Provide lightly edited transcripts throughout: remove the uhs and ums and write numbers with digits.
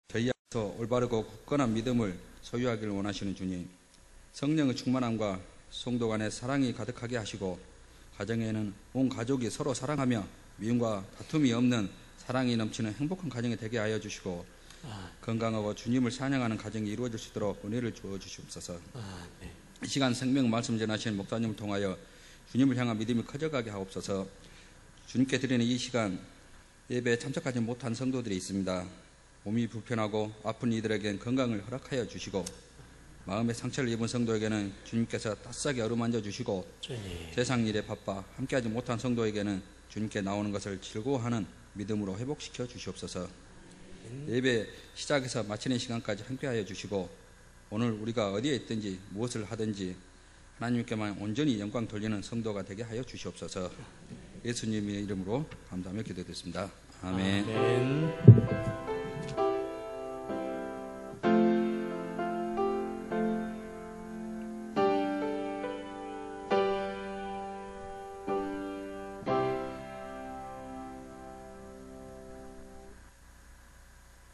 저희 안에서 올바르고 굳건한 믿음을 소유하기를 원하시는 주님, 성령의 충만함과 성도 간의 사랑이 가득하게 하시고 가정에는 온 가족이 서로 사랑하며 미움과 다툼이 없는 사랑이 넘치는 행복한 가정이 되게 하여 주시고 건강하고 주님을 찬양하는 가정이 이루어질 수 있도록 은혜를 주어 주시옵소서. 이 시간 생명 말씀 전하시는 목사님을 통하여 주님을 향한 믿음이 커져가게 하옵소서. 주님께 드리는 이 시간 예배에 참석하지 못한 성도들이 있습니다. 몸이 불편하고 아픈 이들에겐 건강을 허락하여 주시고 마음의 상처를 입은 성도에게는 주님께서 따스하게 어루만져 주시고 세상 일에 바빠 함께하지 못한 성도에게는 주님께 나오는 것을 즐거워하는 믿음으로 회복시켜 주시옵소서. 예배 시작해서 마치는 시간까지 함께하여 주시고 오늘 우리가 어디에 있든지 무엇을 하든지 하나님께만 온전히 영광 돌리는 성도가 되게 하여 주시옵소서. 예수님의 이름으로 감사하며 기도드렸습니다. 아멘. 아멘.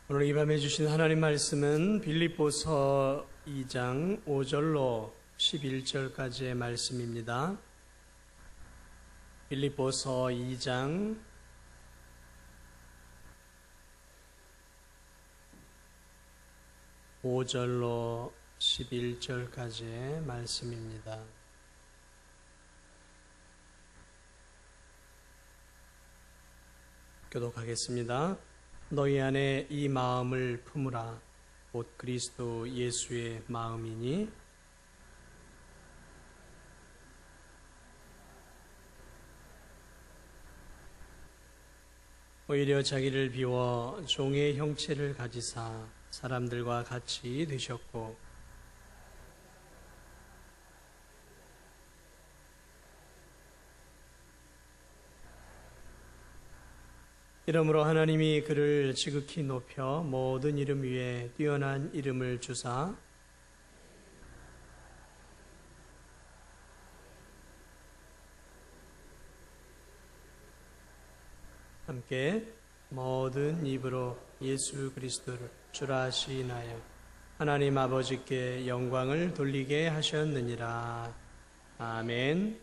오늘 이 밤에 주신 하나님 말씀은 빌립보서 2장 5절로 11절까지의 말씀입니다. 빌립보서 2장 5절로 11절까지의 말씀입니다. 교독하겠습니다. 너희 안에 이 마음을 품으라. 곧 그리스도 예수의 마음이니 오히려 자기를 비워 종의 형체를 가지사 사람들과 같이 되셨고 이러므로 하나님이 그를 지극히 높여 모든 이름 위에 뛰어난 이름을 주사 함께 모든 입으로 예수 그리스도를 주라 시인하여 하나님 아버지께 영광을 돌리게 하셨느니라. 아멘.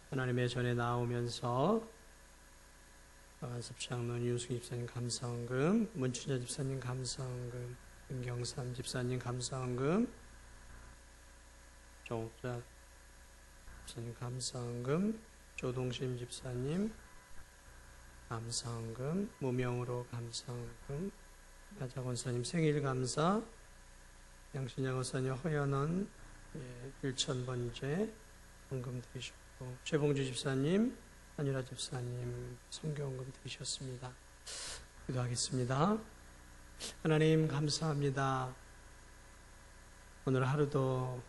하나님의 전에 나오면서 박한섭 장로님, 유승 집사님 감사원금, 문춘자 집사님 감사원금, 김경삼 집사님 감사원금, 정옥자 집사님 감사원금, 조동심 집사님 감사원금, 무명으로 감사원금, 야자권사님 생일 감사, 양신양 권사님 허연원 1,000번째 헌금 드리셨고, 최봉주 집사님, 한유라 집사님 성경헌금 드리셨습니다. 기도하겠습니다. 하나님 감사합니다. 오늘 하루도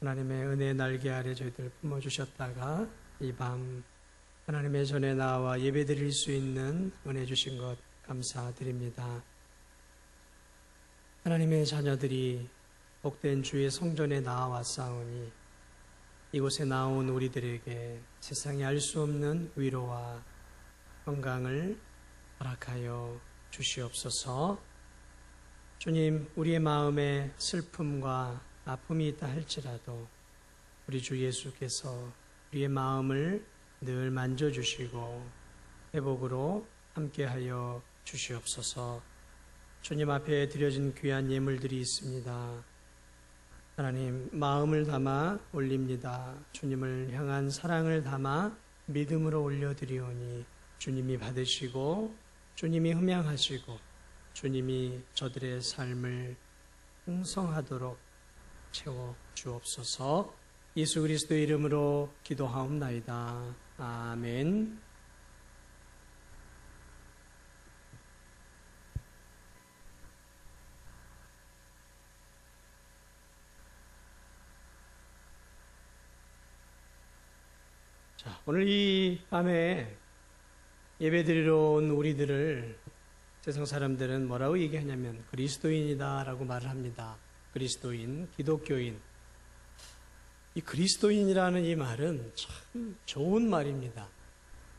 하나님의 은혜 날개 아래 저희들 품어주셨다가 이 밤 하나님의 전에 나와 예배 드릴 수 있는 은혜 주신 것 감사드립니다. 하나님의 자녀들이 복된 주의 성전에 나와왔사오니 이곳에 나온 우리들에게 세상에 알 수 없는 위로와 건강을 허락하여 주시옵소서. 주님, 우리의 마음에 슬픔과 아픔이 있다 할지라도 우리 주 예수께서 우리의 마음을 늘 만져주시고 회복으로 함께하여 주시옵소서. 주님 앞에 드려진 귀한 예물들이 있습니다. 하나님, 마음을 담아 올립니다. 주님을 향한 사랑을 담아 믿음으로 올려드리오니 주님이 받으시고 주님이 흠양하시고 주님이 저들의 삶을 풍성하도록 채워 주옵소서. 예수 그리스도의 이름으로 기도하옵나이다. 아멘. 자, 오늘 이 밤에 예배드리러 온 우리들을 세상 사람들은 뭐라고 얘기하냐면 그리스도인이다 라고 말을 합니다. 그리스도인, 기독교인. 이 그리스도인이라는 이 말은 참 좋은 말입니다.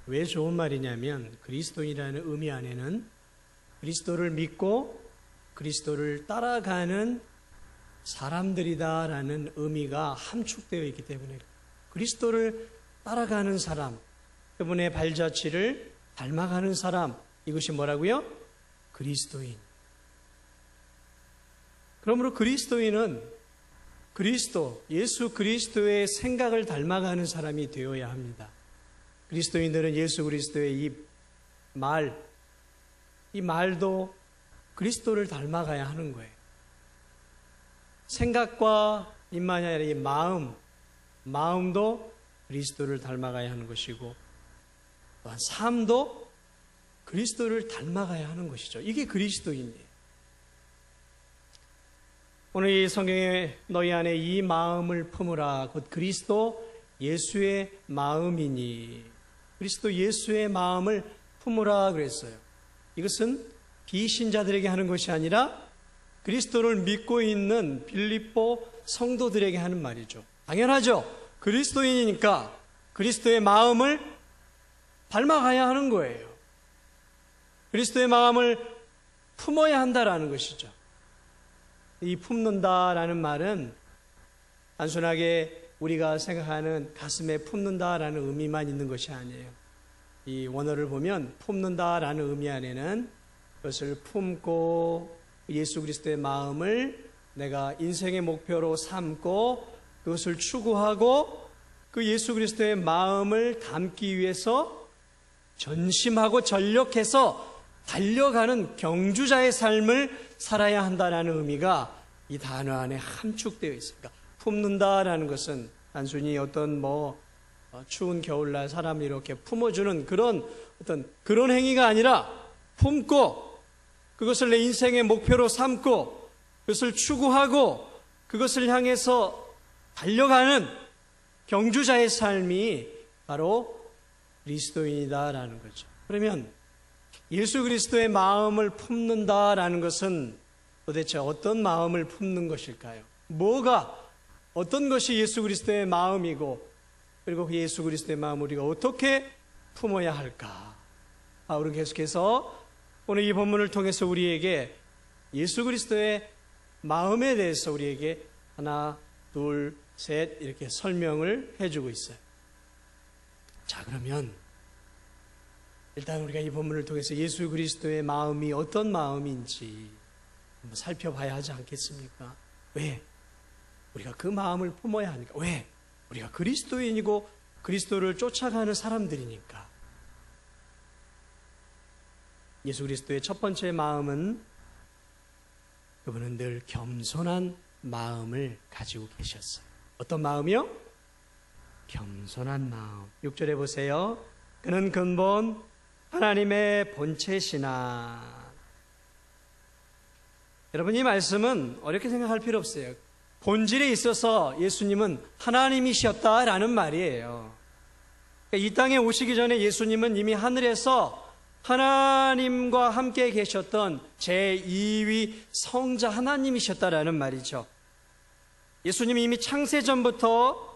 왜 좋은 말이냐면 그리스도인이라는 의미 안에는 그리스도를 믿고 그리스도를 따라가는 사람들이다라는 의미가 함축되어 있기 때문에 그리스도를 따라가는 사람, 그분의 발자취를 닮아가는 사람, 이것이 뭐라고요? 그리스도인. 그러므로 그리스도인은 예수 그리스도의 생각을 닮아가는 사람이 되어야 합니다. 그리스도인들은 예수 그리스도의 이 말도 그리스도를 닮아가야 하는 거예요. 생각과 입만이 아니라 이 마음도 그리스도를 닮아가야 하는 것이고, 또한 삶도 그리스도를 닮아가야 하는 것이죠. 이게 그리스도인이에요. 오늘 이 성경에 너희 안에 이 마음을 품으라, 곧 그리스도 예수의 마음이니, 그리스도 예수의 마음을 품으라 그랬어요. 이것은 비신자들에게 하는 것이 아니라 그리스도를 믿고 있는 빌립보 성도들에게 하는 말이죠. 당연하죠. 그리스도인이니까 그리스도의 마음을 닮아가야 하는 거예요. 그리스도의 마음을 품어야 한다라는 것이죠. 이 품는다라는 말은 단순하게 우리가 생각하는 가슴에 품는다라는 의미만 있는 것이 아니에요. 이 원어를 보면 품는다라는 의미 안에는 그것을 품고 예수 그리스도의 마음을 내가 인생의 목표로 삼고 그것을 추구하고 그 예수 그리스도의 마음을 담기 위해서 전심하고 전력해서 달려가는 경주자의 삶을 살아야 한다는 의미가 이 단어 안에 함축되어 있습니다. 품는다라는 것은 단순히 어떤 추운 겨울날 사람을 이렇게 품어주는 그런 행위가 아니라 품고 그것을 내 인생의 목표로 삼고 그것을 추구하고 그것을 향해서 달려가는 경주자의 삶이 바로 그리스도인이다라는 거죠. 그러면 예수 그리스도의 마음을 품는다라는 것은 도대체 어떤 마음을 품는 것일까요? 어떤 것이 예수 그리스도의 마음이고, 그리고 그 예수 그리스도의 마음을 우리가 어떻게 품어야 할까? 바울은 계속해서 오늘 이 본문을 통해서 우리에게 예수 그리스도의 마음에 대해서 우리에게 하나, 둘, 셋 이렇게 설명을 해주고 있어요. 자, 그러면 일단 우리가 이 본문을 통해서 예수 그리스도의 마음이 어떤 마음인지 한번 살펴봐야 하지 않겠습니까? 왜? 우리가 그 마음을 품어야 하니까. 왜? 우리가 그리스도인이고 그리스도를 쫓아가는 사람들이니까. 예수 그리스도의 첫 번째 마음은 그분은 늘 겸손한 마음을 가지고 계셨어요. 어떤 마음이요? 겸손한 마음. 6절에 보세요. 그는 근본 하나님의 본체시나. 여러분, 이 말씀은 어렵게 생각할 필요 없어요. 본질에 있어서 예수님은 하나님이셨다라는 말이에요. 이 땅에 오시기 전에 예수님은 이미 하늘에서 하나님과 함께 계셨던 제2위 성자 하나님이셨다라는 말이죠. 예수님이 이미 창세전부터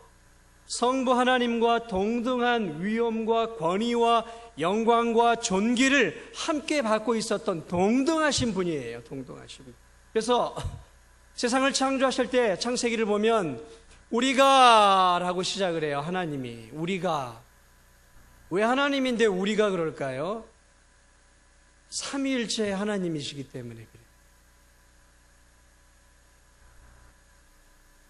성부 하나님과 동등한 위엄과 권위와 영광과 존귀를 함께 받고 있었던 동등하신 분이에요. 동등하신 분. 그래서 세상을 창조하실 때 창세기를 보면 우리가 라고 시작을 해요. 하나님이. 우리가. 왜 하나님인데 우리가 그럴까요? 삼위일체 하나님이시기 때문에 그래요.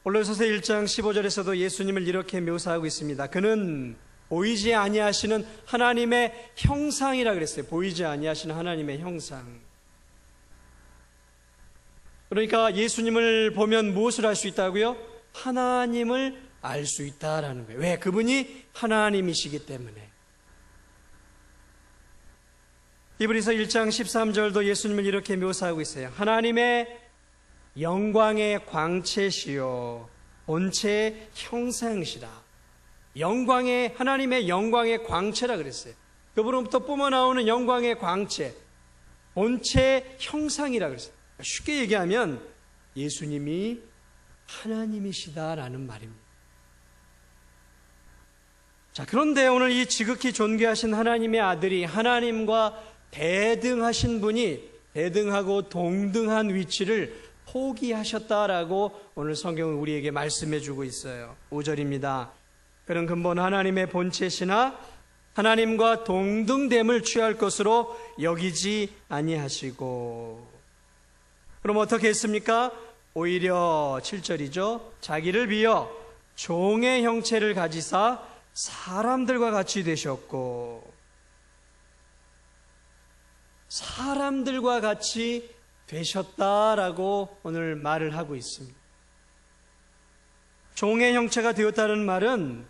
골로새서 1장 15절에서도 예수님을 이렇게 묘사하고 있습니다. 그는 보이지 아니하시는 하나님의 형상이라 그랬어요. 보이지 아니하시는 하나님의 형상. 그러니까 예수님을 보면 무엇을 알 수 있다고요? 하나님을 알 수 있다라는 거예요. 왜? 그분이 하나님이시기 때문에. 히브리서 1장 13절도 예수님을 이렇게 묘사하고 있어요. 하나님의 영광의 광채시요 본체의 형상이시라. 하나님의 영광의 광채라 그랬어요. 그분으로부터 뿜어나오는 영광의 광채, 본체의 형상이라 그랬어요. 쉽게 얘기하면 예수님이 하나님이시다라는 말입니다. 자, 그런데 오늘 이 지극히 존귀하신 하나님의 아들이 하나님과 대등하신 분이 대등하고 동등한 위치를 포기하셨다라고 오늘 성경은 우리에게 말씀해 주고 있어요. 5절입니다. 그런 근본 하나님의 본체시나 하나님과 동등됨을 취할 것으로 여기지 아니하시고. 그럼 어떻게 했습니까? 오히려 7절이죠. 자기를 비어 종의 형체를 가지사 사람들과 같이 되셨고, 사람들과 같이 되셨다라고 오늘 말을 하고 있습니다. 종의 형체가 되었다는 말은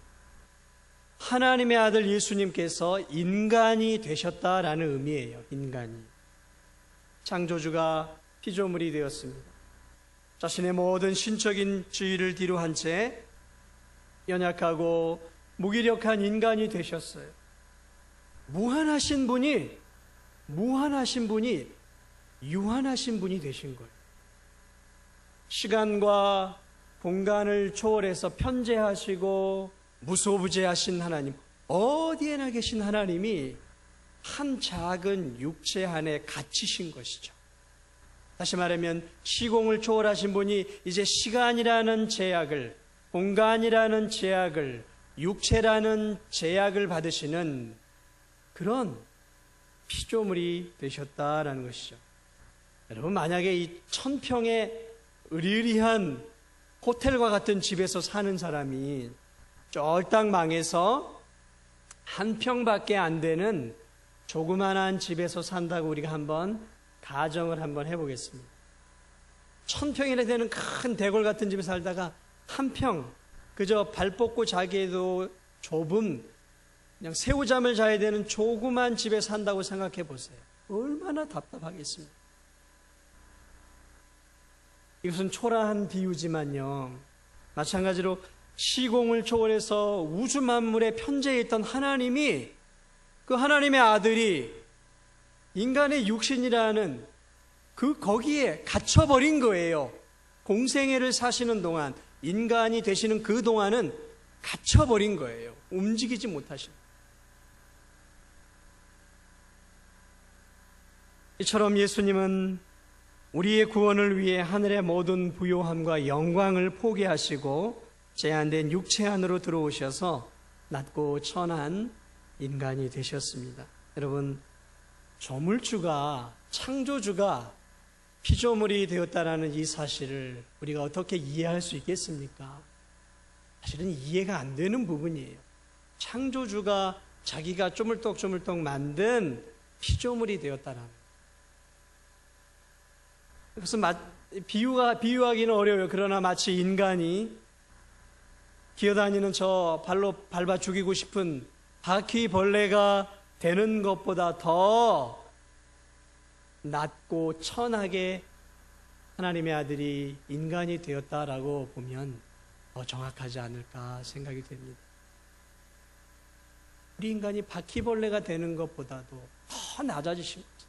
하나님의 아들 예수님께서 인간이 되셨다라는 의미예요. 인간이. 창조주가 피조물이 되었습니다. 자신의 모든 신적인 지위를 뒤로한 채 연약하고 무기력한 인간이 되셨어요. 무한하신 분이 유한하신 분이 되신 거예요. 시간과 공간을 초월해서 편재하시고 무소부재하신 하나님, 어디에나 계신 하나님이 한 작은 육체 안에 갇히신 것이죠. 다시 말하면 시공을 초월하신 분이 이제 시간이라는 제약을, 공간이라는 제약을, 육체라는 제약을 받으시는 그런 피조물이 되셨다라는 것이죠. 여러분, 만약에 이 1000평의 으리으리한 호텔과 같은 집에서 사는 사람이 쫄딱 망해서 한 평밖에 안 되는 조그만한 집에서 산다고 우리가 한번 가정을 한번 해보겠습니다. 1000평이나 되는 큰 대궐 같은 집에 살다가 한 평, 그저 발 뻗고 자기에도 좁은, 그냥 새우잠을 자야 되는 조그만 집에 산다고 생각해 보세요. 얼마나 답답하겠습니까? 이것은 초라한 비유지만요, 마찬가지로 시공을 초월해서 우주 만물에 편재해 있던 하나님이, 그 하나님의 아들이 인간의 육신이라는 거기에 갇혀버린 거예요. 공생애를 사시는 동안, 인간이 되시는 그 동안은 갇혀버린 거예요. 움직이지 못하신. 이처럼 예수님은 우리의 구원을 위해 하늘의 모든 부요함과 영광을 포기하시고 제한된 육체 안으로 들어오셔서 낮고 천한 인간이 되셨습니다. 여러분, 조물주가, 창조주가 피조물이 되었다라는 이 사실을 우리가 어떻게 이해할 수 있겠습니까? 사실은 이해가 안 되는 부분이에요. 창조주가 자기가 쪼물떡쪼물떡 만든 피조물이 되었다라는. 그것은 비유하기는 어려워요. 그러나 마치 인간이 기어다니는 저 발로 밟아 죽이고 싶은 바퀴벌레가 되는 것보다 더 낮고 천하게 하나님의 아들이 인간이 되었다라고 보면 더 정확하지 않을까 생각이 됩니다. 우리 인간이 바퀴벌레가 되는 것보다도 더 낮아지신 거죠.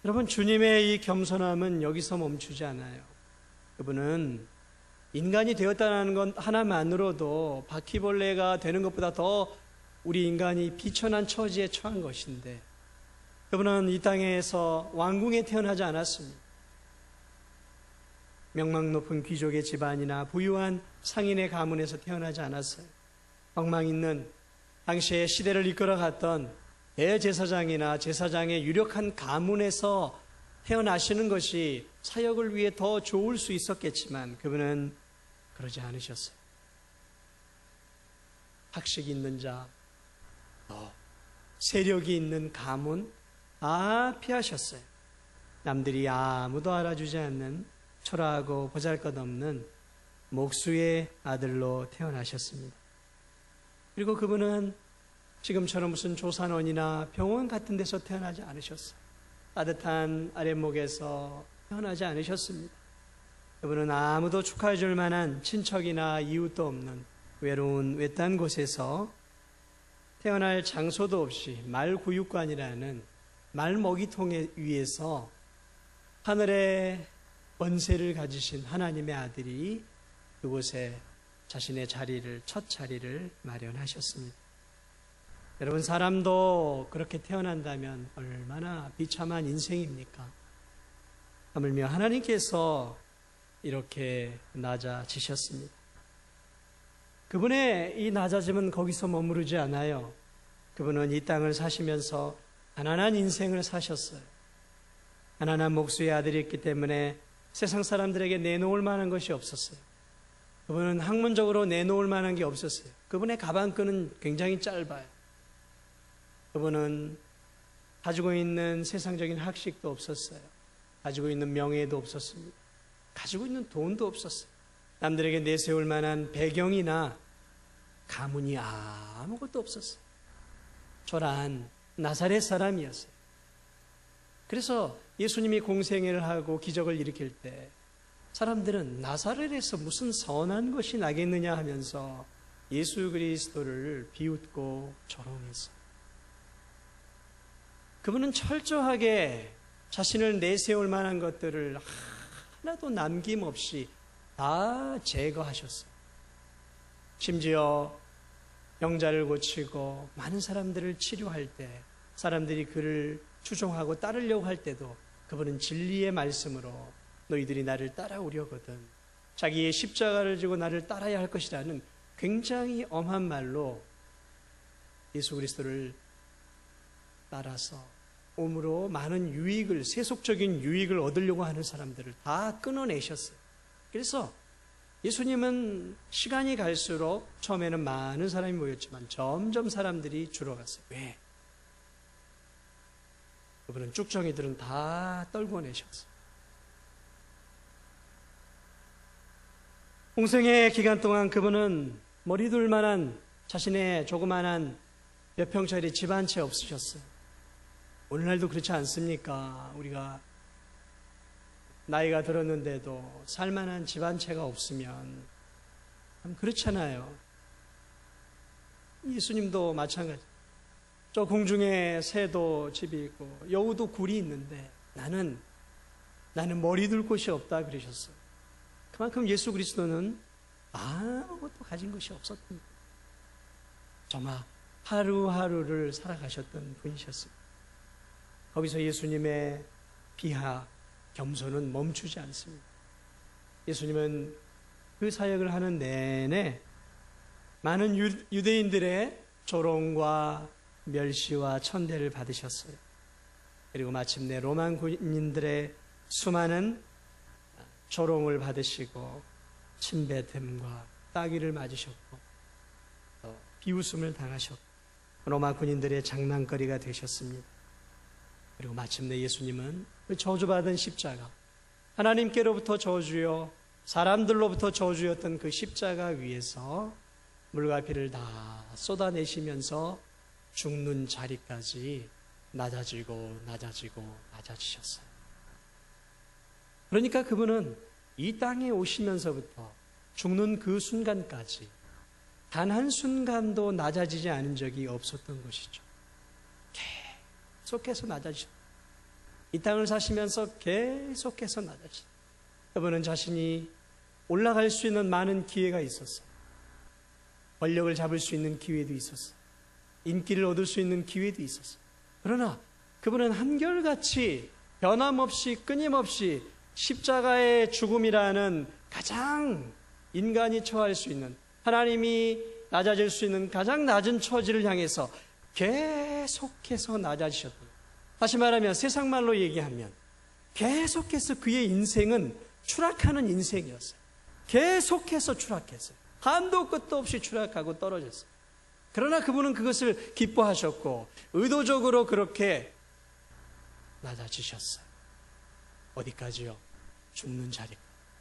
여러분, 주님의 이 겸손함은 여기서 멈추지 않아요. 그분은 인간이 되었다는 건 하나만으로도 바퀴벌레가 되는 것보다 더 우리 인간이 비천한 처지에 처한 것인데, 그분은 이 땅에서 왕궁에 태어나지 않았습니다. 명망 높은 귀족의 집안이나 부유한 상인의 가문에서 태어나지 않았어요. 엉망 있는 당시의 시대를 이끌어갔던 대제사장이나 제사장의 유력한 가문에서 태어나시는 것이 사역을 위해 더 좋을 수 있었겠지만 그분은 그러지 않으셨어요. 학식 있는 자, 세력이 있는 가문 피하셨어요. 남들이 아무도 알아주지 않는 초라하고 보잘것없는 목수의 아들로 태어나셨습니다. 그리고 그분은 지금처럼 무슨 조산원이나 병원 같은 데서 태어나지 않으셨어요. 따뜻한 아랫목에서 태어나지 않으셨습니다. 그분은 아무도 축하해 줄 만한 친척이나 이웃도 없는 외로운 외딴 곳에서 태어날 장소도 없이 말구육관이라는 말먹이통 위에서 하늘의 권세를 가지신 하나님의 아들이 그곳에 자신의 자리를, 첫 자리를 마련하셨습니다. 여러분, 사람도 그렇게 태어난다면 얼마나 비참한 인생입니까? 하물며 하나님께서 이렇게 낮아지셨습니다. 그분의 이 낮아짐은 거기서 머무르지 않아요. 그분은 이 땅을 사시면서 가난한 인생을 사셨어요. 가난한 목수의 아들이었기 때문에 세상 사람들에게 내놓을 만한 것이 없었어요. 그분은 학문적으로 내놓을 만한 게 없었어요. 그분의 가방끈은 굉장히 짧아요. 그분은 가지고 있는 세상적인 학식도 없었어요. 가지고 있는 명예도 없었습니다. 가지고 있는 돈도 없었어요. 남들에게 내세울 만한 배경이나 가문이 아무것도 없었어요. 초라한 나사렛 사람이었어요. 그래서 예수님이 공생애를 하고 기적을 일으킬 때 사람들은 나사렛에서 무슨 선한 것이 나겠느냐 하면서 예수 그리스도를 비웃고 조롱했어요. 그분은 철저하게 자신을 내세울 만한 것들을 하나도 남김없이 다 제거하셨어요. 심지어 병자를 고치고 많은 사람들을 치료할 때 사람들이 그를 추종하고 따르려고 할 때도 그분은 진리의 말씀으로 너희들이 나를 따라오려거든 자기의 십자가를 지고 나를 따라야 할 것이라는 굉장히 엄한 말로 예수 그리스도를 따라서 몸으로 많은 유익을, 세속적인 유익을 얻으려고 하는 사람들을 다 끊어내셨어요. 그래서 예수님은 시간이 갈수록 처음에는 많은 사람이 모였지만 점점 사람들이 줄어갔어요. 왜? 그분은 쭉정이들은 다 떨궈내셨어요. 공생의 기간 동안 그분은 머리 둘 만한 자신의 조그만한 몇 평짜리 집 한 채 없으셨어요. 오늘날도 그렇지 않습니까? 우리가 나이가 들었는데도 살만한 집 한 채가 없으면 그렇잖아요. 예수님도 마찬가지. 저 공중에 새도 집이 있고 여우도 굴이 있는데 나는 머리 둘 곳이 없다 그러셨어요. 그만큼 예수 그리스도는 아무것도 가진 것이 없었던 거예요. 정말 하루하루를 살아가셨던 분이셨습니다. 거기서 예수님의 비하, 겸손은 멈추지 않습니다. 예수님은 그 사역을 하는 내내 많은 유대인들의 조롱과 멸시와 천대를 받으셨어요. 그리고 마침내 로마 군인들의 수많은 조롱을 받으시고 침뱉음과 따귀를 맞으셨고 비웃음을 당하셨고 로마 군인들의 장난거리가 되셨습니다. 그리고 마침내 예수님은 그 저주받은 십자가, 하나님께로부터 저주요 사람들로부터 저주였던 그 십자가 위에서 물과 피를 다 쏟아내시면서 죽는 자리까지 낮아지고 낮아지셨어요. 그러니까 그분은 이 땅에 오시면서부터 죽는 그 순간까지 단 한순간도 낮아지지 않은 적이 없었던 것이죠. 계속해서 낮아지셨어요. 이 땅을 사시면서 계속해서 낮아지셨어요. 그분은 자신이 올라갈 수 있는 많은 기회가 있었어요. 권력을 잡을 수 있는 기회도 있었어요. 인기를 얻을 수 있는 기회도 있었어요. 그러나 그분은 한결같이 변함없이 끊임없이 십자가의 죽음이라는 가장 인간이 처할 수 있는, 하나님이 낮아질 수 있는 가장 낮은 처지를 향해서 계속해서 낮아지셨던, 다시 말하면 세상 말로 얘기하면 계속해서 그의 인생은 추락하는 인생이었어요. 계속해서 추락했어요. 한도 끝도 없이 추락하고 떨어졌어요. 그러나 그분은 그것을 기뻐하셨고 의도적으로 그렇게 낮아지셨어요. 어디까지요? 죽는 자리.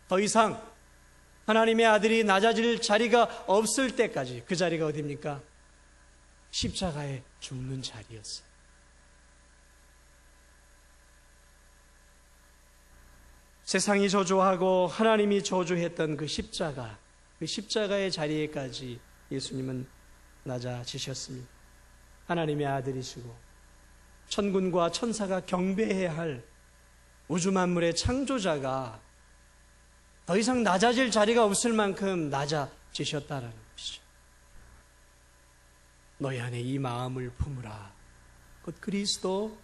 더 이상 하나님의 아들이 낮아질 자리가 없을 때까지. 그 자리가 어디입니까? 십자가에 죽는 자리였어요. 세상이 저주하고 하나님이 저주했던 그 십자가, 그 십자가의 자리에까지 예수님은 낮아지셨습니다. 하나님의 아들이시고 천군과 천사가 경배해야 할 우주 만물의 창조자가 더 이상 낮아질 자리가 없을 만큼 낮아지셨다라는 것이죠. 너희 안에 이 마음을 품으라. 곧 그리스도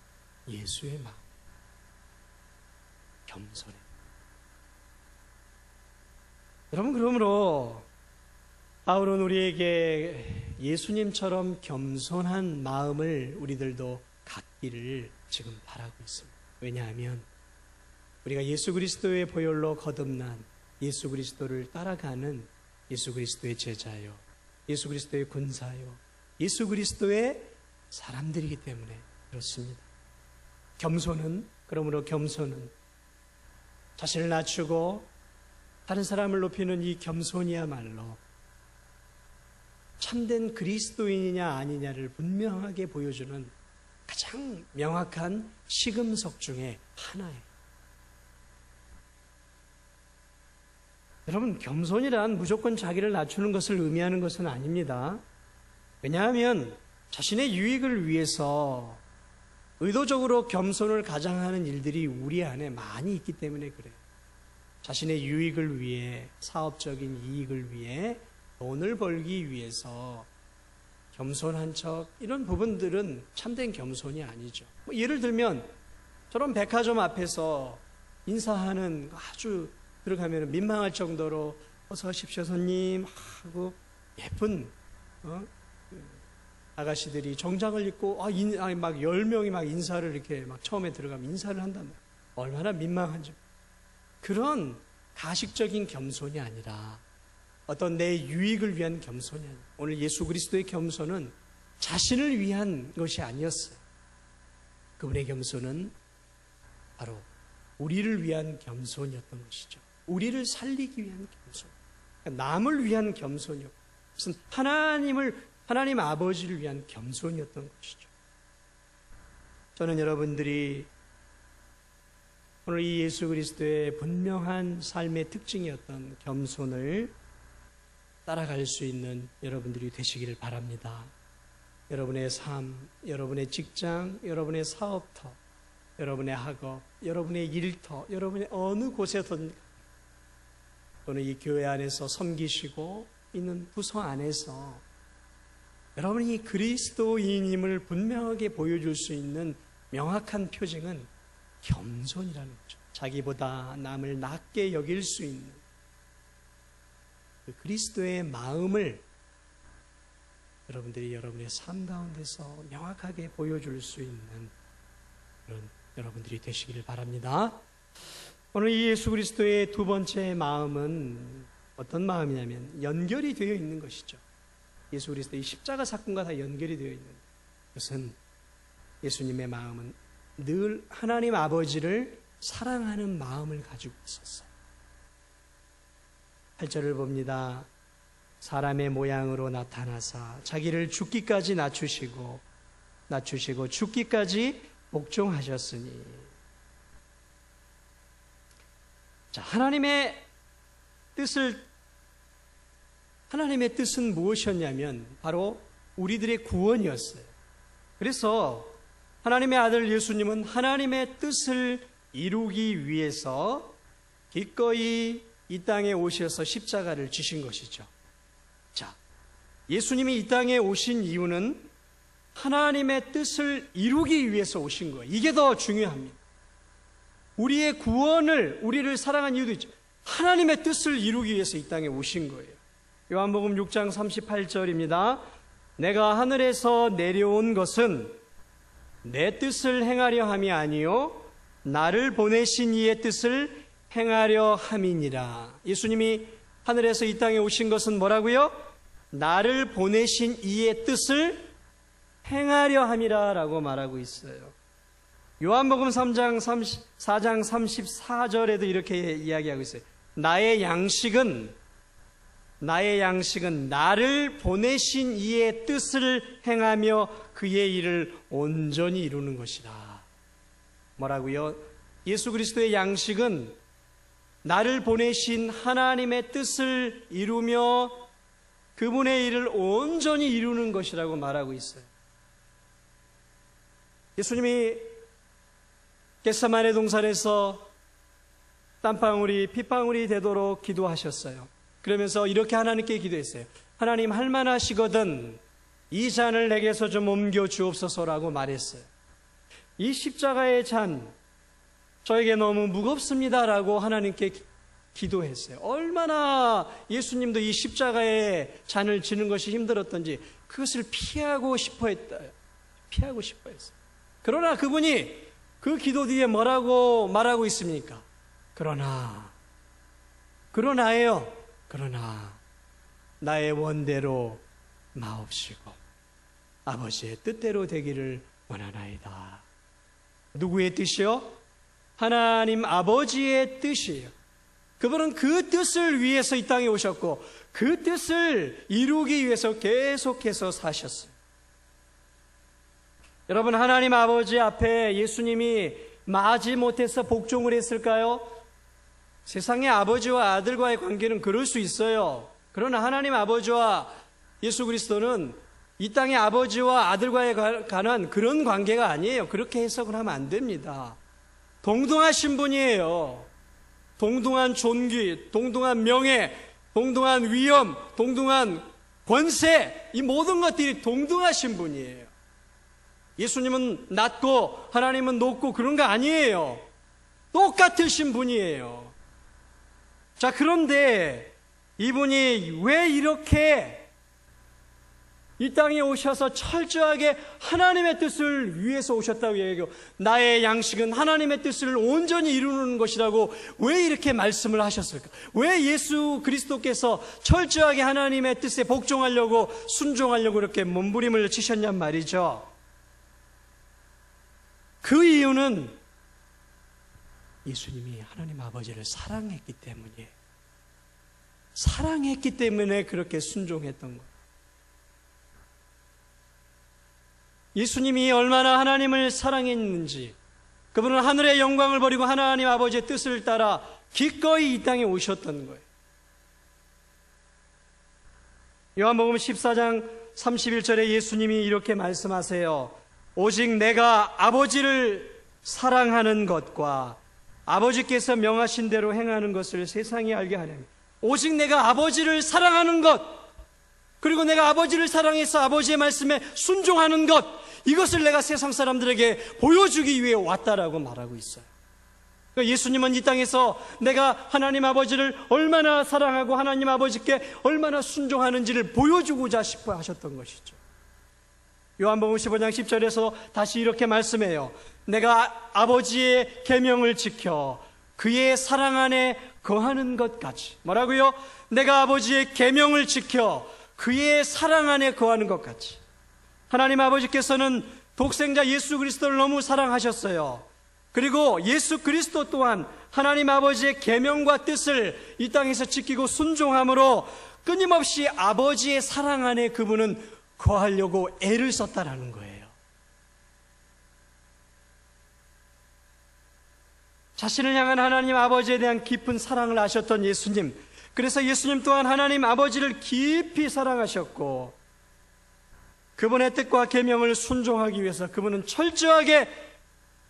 예수의 마음. 겸손해. 여러분, 그러므로 바울은 우리에게 예수님처럼 겸손한 마음을 우리들도 갖기를 지금 바라고 있습니다. 왜냐하면 우리가 예수 그리스도의 보혈로 거듭난 예수 그리스도를 따라가는 예수 그리스도의 제자요, 예수 그리스도의 군사요, 예수 그리스도의 사람들이기 때문에 그렇습니다. 그러므로 겸손은 자신을 낮추고 다른 사람을 높이는 이 겸손이야말로 참된 그리스도인이냐 아니냐를 분명하게 보여주는 가장 명확한 시금석 중에 하나예요. 여러분, 겸손이란 무조건 자기를 낮추는 것을 의미하는 것은 아닙니다. 왜냐하면 자신의 유익을 위해서 의도적으로 겸손을 가장하는 일들이 우리 안에 많이 있기 때문에 그래요. 자신의 유익을 위해, 사업적인 이익을 위해, 돈을 벌기 위해서 겸손한 척, 이런 부분들은 참된 겸손이 아니죠. 예를 들면 저런 백화점 앞에서 인사하는 아주 들어가면 민망할 정도로 어서 오십시오 손님 하고 예쁜 아가씨들이 정장을 입고 막 10명이 막 인사를 이렇게 막 처음에 들어가면 인사를 한단 말이에요. 얼마나 민망한지. 그런 가식적인 겸손이 아니라 어떤 내 유익을 위한 겸손이 아니라, 오늘 예수 그리스도의 겸손은 자신을 위한 것이 아니었어요. 그분의 겸손은 바로 우리를 위한 겸손이었던 것이죠. 우리를 살리기 위한 겸손, 그러니까 남을 위한 겸손이요, 무슨 하나님 아버지를 위한 겸손이었던 것이죠. 저는 여러분들이 오늘 이 예수 그리스도의 분명한 삶의 특징이었던 겸손을 따라갈 수 있는 여러분들이 되시기를 바랍니다. 여러분의 삶, 여러분의 직장, 여러분의 사업터, 여러분의 학업, 여러분의 일터, 여러분의 어느 곳에든 또는 이 교회 안에서 섬기시고 있는 부서 안에서 여러분이 그리스도인임을 분명하게 보여줄 수 있는 명확한 표징은 겸손이라는 거죠. 자기보다 남을 낮게 여길 수 있는 그 그리스도의 마음을 여러분들이 여러분의 삶 가운데서 명확하게 보여줄 수 있는 그런 여러분들이 되시기를 바랍니다. 오늘 이 예수 그리스도의 두 번째 마음은 어떤 마음이냐면 연결이 되어 있는 것이죠. 예수 그리스도의 십자가 사건과 다 연결이 되어 있는 것은 예수님의 마음은 늘 하나님 아버지를 사랑하는 마음을 가지고 있었어요. 8절을 봅니다. 사람의 모양으로 나타나사 자기를 죽기까지 낮추시고 죽기까지 복종하셨으니. 자, 하나님의 뜻은 무엇이었냐면 바로 우리들의 구원이었어요. 그래서 하나님의 아들 예수님은 하나님의 뜻을 이루기 위해서 기꺼이 이 땅에 오셔서 십자가를 지신 것이죠. 자, 예수님이 이 땅에 오신 이유는 하나님의 뜻을 이루기 위해서 오신 거예요. 이게 더 중요합니다. 우리의 구원을, 우리를 사랑한 이유도 있죠. 하나님의 뜻을 이루기 위해서 이 땅에 오신 거예요. 요한복음 6장 38절입니다. 내가 하늘에서 내려온 것은 내 뜻을 행하려 함이 아니요 나를 보내신 이의 뜻을 행하려 함이니라. 예수님이 하늘에서 이 땅에 오신 것은 뭐라고요? 나를 보내신 이의 뜻을 행하려 함이라 라고 말하고 있어요. 요한복음 4장 34절에도 이렇게 이야기하고 있어요. 나의 양식은 나를 보내신 이의 뜻을 행하며 그의 일을 온전히 이루는 것이다. 뭐라고요? 예수 그리스도의 양식은 나를 보내신 하나님의 뜻을 이루며 그분의 일을 온전히 이루는 것이라고 말하고 있어요. 예수님이 겟세마네 동산에서 땀방울이 핏방울이 되도록 기도하셨어요. 그러면서 이렇게 하나님께 기도했어요. 하나님, 할만하시거든 이 잔을 내게서 좀 옮겨 주옵소서라고 말했어요. 이 십자가의 잔, 저에게 너무 무겁습니다라고 하나님께 기도했어요. 얼마나 예수님도 이 십자가의 잔을 지는 것이 힘들었던지 그것을 피하고 싶어 했어요. 그러나 그분이 그 기도 뒤에 뭐라고 말하고 있습니까? 그러나예요. 그러나 나의 원대로 마옵시고 아버지의 뜻대로 되기를 원하나이다. 누구의 뜻이요? 하나님 아버지의 뜻이에요. 그분은 그 뜻을 위해서 이 땅에 오셨고 그 뜻을 이루기 위해서 계속해서 사셨어요. 여러분, 하나님 아버지 앞에 예수님이 마지 못해서 복종을 했을까요? 세상의 아버지와 아들과의 관계는 그럴 수 있어요. 그러나 하나님 아버지와 예수 그리스도는 이 땅의 아버지와 아들과에 관한 그런 관계가 아니에요. 그렇게 해석을 하면 안 됩니다. 동등하신 분이에요. 동등한 존귀, 동등한 명예, 동등한 위엄, 동등한 권세, 이 모든 것들이 동등하신 분이에요. 예수님은 낮고 하나님은 높고 그런 거 아니에요. 똑같으신 분이에요. 자, 그런데 이분이 왜 이렇게 이 땅에 오셔서 철저하게 하나님의 뜻을 위해서 오셨다고 얘기해요. 나의 양식은 하나님의 뜻을 온전히 이루는 것이라고 왜 이렇게 말씀을 하셨을까? 왜 예수 그리스도께서 철저하게 하나님의 뜻에 복종하려고 순종하려고 이렇게 몸부림을 치셨냔 말이죠. 그 이유는 예수님이 하나님 아버지를 사랑했기 때문이에요. 사랑했기 때문에 그렇게 순종했던 거예요. 예수님이 얼마나 하나님을 사랑했는지, 그분은 하늘의 영광을 버리고 하나님 아버지의 뜻을 따라 기꺼이 이 땅에 오셨던 거예요. 요한복음 14장 31절에 예수님이 이렇게 말씀하세요. 오직 내가 아버지를 사랑하는 것과 아버지께서 명하신 대로 행하는 것을 세상이 알게 하려니, 오직 내가 아버지를 사랑하는 것, 그리고 내가 아버지를 사랑해서 아버지의 말씀에 순종하는 것, 이것을 내가 세상 사람들에게 보여주기 위해 왔다라고 말하고 있어요. 예수님은 이 땅에서 내가 하나님 아버지를 얼마나 사랑하고 하나님 아버지께 얼마나 순종하는지를 보여주고자 싶어 하셨던 것이죠. 요한복음 15장 10절에서 다시 이렇게 말씀해요. 내가 아버지의 계명을 지켜 그의 사랑 안에 거하는 것까지. 뭐라고요? 내가 아버지의 계명을 지켜 그의 사랑 안에 거하는 것까지. 하나님 아버지께서는 독생자 예수 그리스도를 너무 사랑하셨어요. 그리고 예수 그리스도 또한 하나님 아버지의 계명과 뜻을 이 땅에서 지키고 순종함으로 끊임없이 아버지의 사랑 안에 그분은 거하려고 애를 썼다라는 거예요. 자신을 향한 하나님 아버지에 대한 깊은 사랑을 아셨던 예수님, 그래서 예수님 또한 하나님 아버지를 깊이 사랑하셨고 그분의 뜻과 계명을 순종하기 위해서 그분은 철저하게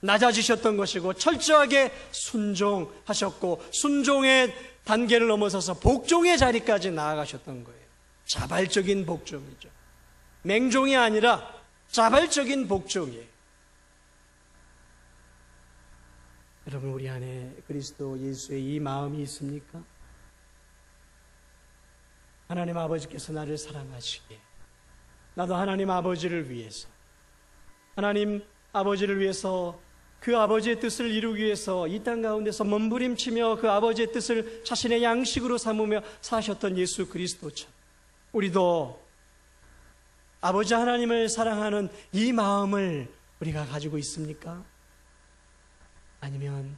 낮아지셨던 것이고 철저하게 순종하셨고 순종의 단계를 넘어서서 복종의 자리까지 나아가셨던 거예요. 자발적인 복종이죠. 맹종이 아니라 자발적인 복종이에요. 여러분, 우리 안에 그리스도 예수의 이 마음이 있습니까? 하나님 아버지께서 나를 사랑하시기에 나도 하나님 아버지를 위해서, 하나님 아버지를 위해서 그 아버지의 뜻을 이루기 위해서 이 땅 가운데서 몸부림치며 그 아버지의 뜻을 자신의 양식으로 삼으며 사셨던 예수 그리스도처럼 우리도 아버지 하나님을 사랑하는 이 마음을 우리가 가지고 있습니까? 아니면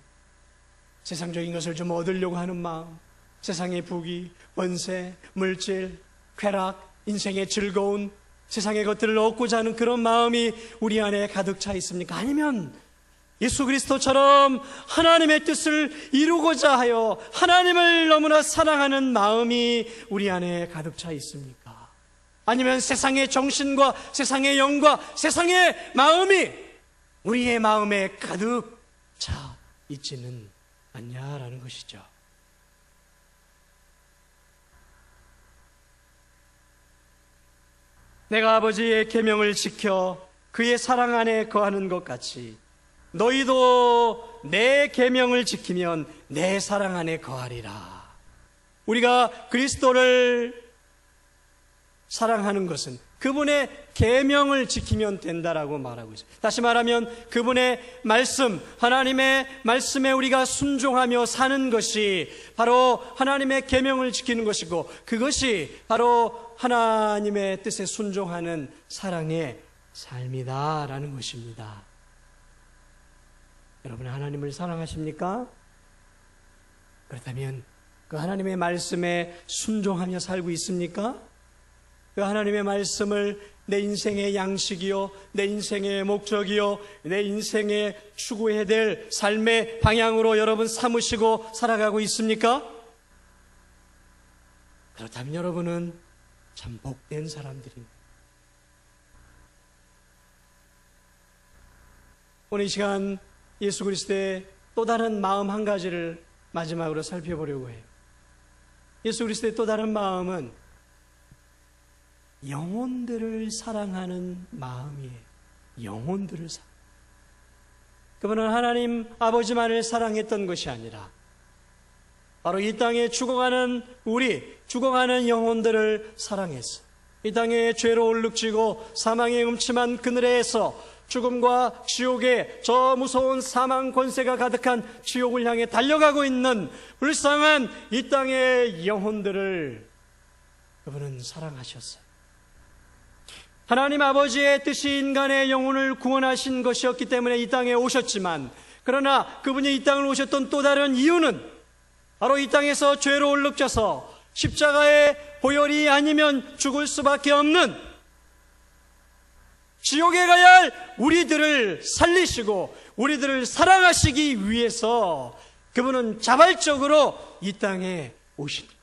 세상적인 것을 좀 얻으려고 하는 마음, 세상의 부귀, 권세, 물질, 쾌락, 인생의 즐거운 세상의 것들을 얻고자 하는 그런 마음이 우리 안에 가득 차 있습니까? 아니면 예수 그리스도처럼 하나님의 뜻을 이루고자 하여 하나님을 너무나 사랑하는 마음이 우리 안에 가득 차 있습니까? 아니면 세상의 정신과 세상의 영과 세상의 마음이 우리의 마음에 가득 차 있지는 않냐라는 것이죠. 내가 아버지의 계명을 지켜 그의 사랑 안에 거하는 것 같이 너희도 내 계명을 지키면 내 사랑 안에 거하리라. 우리가 그리스도를 사랑하는 것은 그분의 계명을 지키면 된다라고 말하고 있어요. 다시 말하면 그분의 말씀, 하나님의 말씀에 우리가 순종하며 사는 것이 바로 하나님의 계명을 지키는 것이고, 그것이 바로 하나님의 뜻에 순종하는 사랑의 삶이다라는 것입니다. 여러분, 하나님을 사랑하십니까? 그렇다면 그 하나님의 말씀에 순종하며 살고 있습니까? 그 하나님의 말씀을 내 인생의 양식이요, 내 인생의 목적이요, 내 인생의 추구해야 될 삶의 방향으로 여러분 삼으시고 살아가고 있습니까? 그렇다면 여러분은 참 복된 사람들입니다. 오늘 이 시간 예수 그리스도의 또 다른 마음 한 가지를 마지막으로 살펴보려고 해요. 예수 그리스도의 또 다른 마음은 영혼들을 사랑하는 마음이에요. 영혼들을 사랑. 그분은 하나님 아버지만을 사랑했던 것이 아니라 바로 이 땅에 죽어가는 죽어가는 영혼들을 사랑했어. 이 땅에 죄로 얼룩지고 사망의 음침한 그늘에서 죽음과 지옥의 저 무서운 사망 권세가 가득한 지옥을 향해 달려가고 있는 불쌍한 이 땅의 영혼들을 그분은 사랑하셨어요. 하나님 아버지의 뜻이 인간의 영혼을 구원하신 것이었기 때문에 이 땅에 오셨지만, 그러나 그분이 이 땅을 오셨던 또 다른 이유는 바로 이 땅에서 죄로 얼룩져서 십자가의 보혈이 아니면 죽을 수밖에 없는 지옥에 가야 할 우리들을 살리시고 우리들을 사랑하시기 위해서 그분은 자발적으로 이 땅에 오십니다.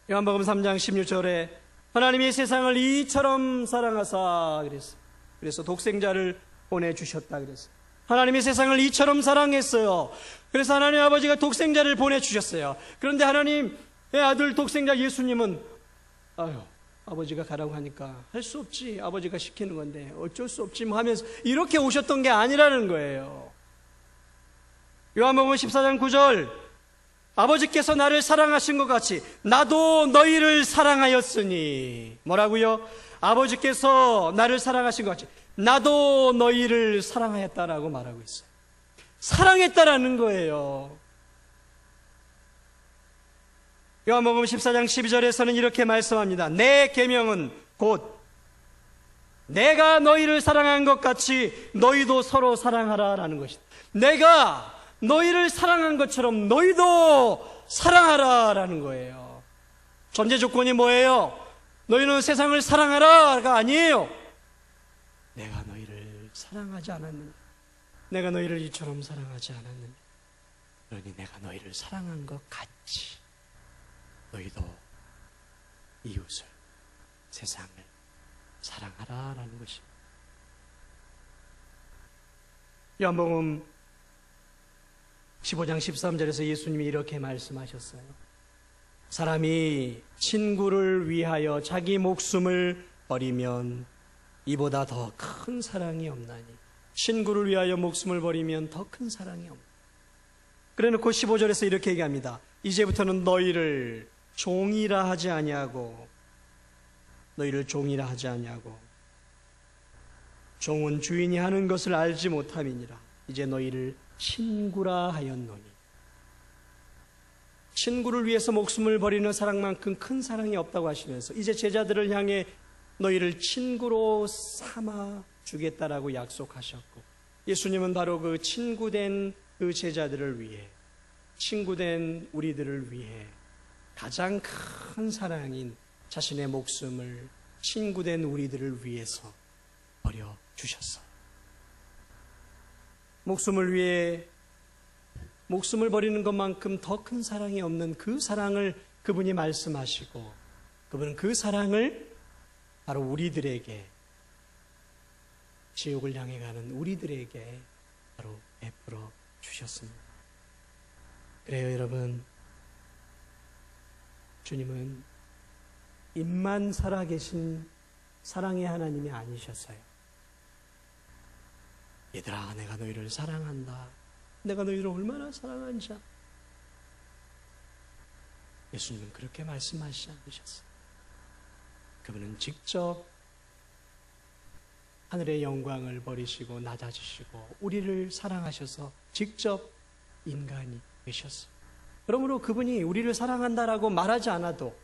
요한복음 3장 16절에 하나님이 세상을 이처럼 사랑하사 그랬어요. 그래서 독생자를 보내주셨다 그랬어요. 하나님이 세상을 이처럼 사랑했어요. 그래서 하나님 아버지가 독생자를 보내주셨어요. 그런데 하나님의 아들 독생자 예수님은 아버지가 가라고 하니까 할 수 없지, 아버지가 시키는 건데 어쩔 수 없지 뭐 하면서 이렇게 오셨던 게 아니라는 거예요. 요한복음 14장 9절 아버지께서 나를 사랑하신 것 같이 나도 너희를 사랑하였으니, 뭐라고요? 아버지께서 나를 사랑하신 것 같이 나도 너희를 사랑하였다라고 말하고 있어요. 사랑했다라는 거예요. 요한복음 14장 12절에서는 이렇게 말씀합니다. 내 계명은 곧 내가 너희를 사랑한 것 같이 너희도 서로 사랑하라라는 것이다. 내가 너희를 사랑한 것처럼 너희도 사랑하라라는 거예요. 전제 조건이 뭐예요? 너희는 세상을 사랑하라가 아니에요. 내가 너희를 사랑하지 않았느냐? 내가 너희를 이처럼 사랑하지 않았느냐? 그러니 내가 너희를 사랑한 것 같이 너희도 이웃을, 세상을 사랑하라라는 것입니다. 요한복음 15장 13절에서 예수님이 이렇게 말씀하셨어요. 사람이 친구를 위하여 자기 목숨을 버리면 이보다 더 큰 사랑이 없나니, 친구를 위하여 목숨을 버리면 더 큰 사랑이 없나. 그래놓고 15절에서 이렇게 얘기합니다. 이제부터는 너희를 종이라 하지 아니하고, 너희를 종이라 하지 아니하고 종은 주인이 하는 것을 알지 못함이니라. 이제 너희를 친구라 하였노니. 친구를 위해서 목숨을 버리는 사랑만큼 큰 사랑이 없다고 하시면서 이제 제자들을 향해 너희를 친구로 삼아 주겠다라고 약속하셨고, 예수님은 바로 그 친구된 그 제자들을 위해, 친구된 우리들을 위해 가장 큰 사랑인 자신의 목숨을 친구된 우리들을 위해서 버려주셨어요. 목숨을 위해 목숨을 버리는 것만큼 더 큰 사랑이 없는 그 사랑을 그분이 말씀하시고, 그분은 그 사랑을 바로 우리들에게, 지옥을 향해 가는 우리들에게 바로 베풀어 주셨습니다. 그래요, 여러분. 주님은 입만 살아계신 사랑의 하나님이 아니셨어요. 얘들아, 내가 너희를 사랑한다. 내가 너희를 얼마나 사랑한지. 예수님은 그렇게 말씀하시지 않으셨어요. 그분은 직접 하늘의 영광을 버리시고 낮아지시고 우리를 사랑하셔서 직접 인간이 되셨어요. 그러므로 그분이 우리를 사랑한다라고 말하지 않아도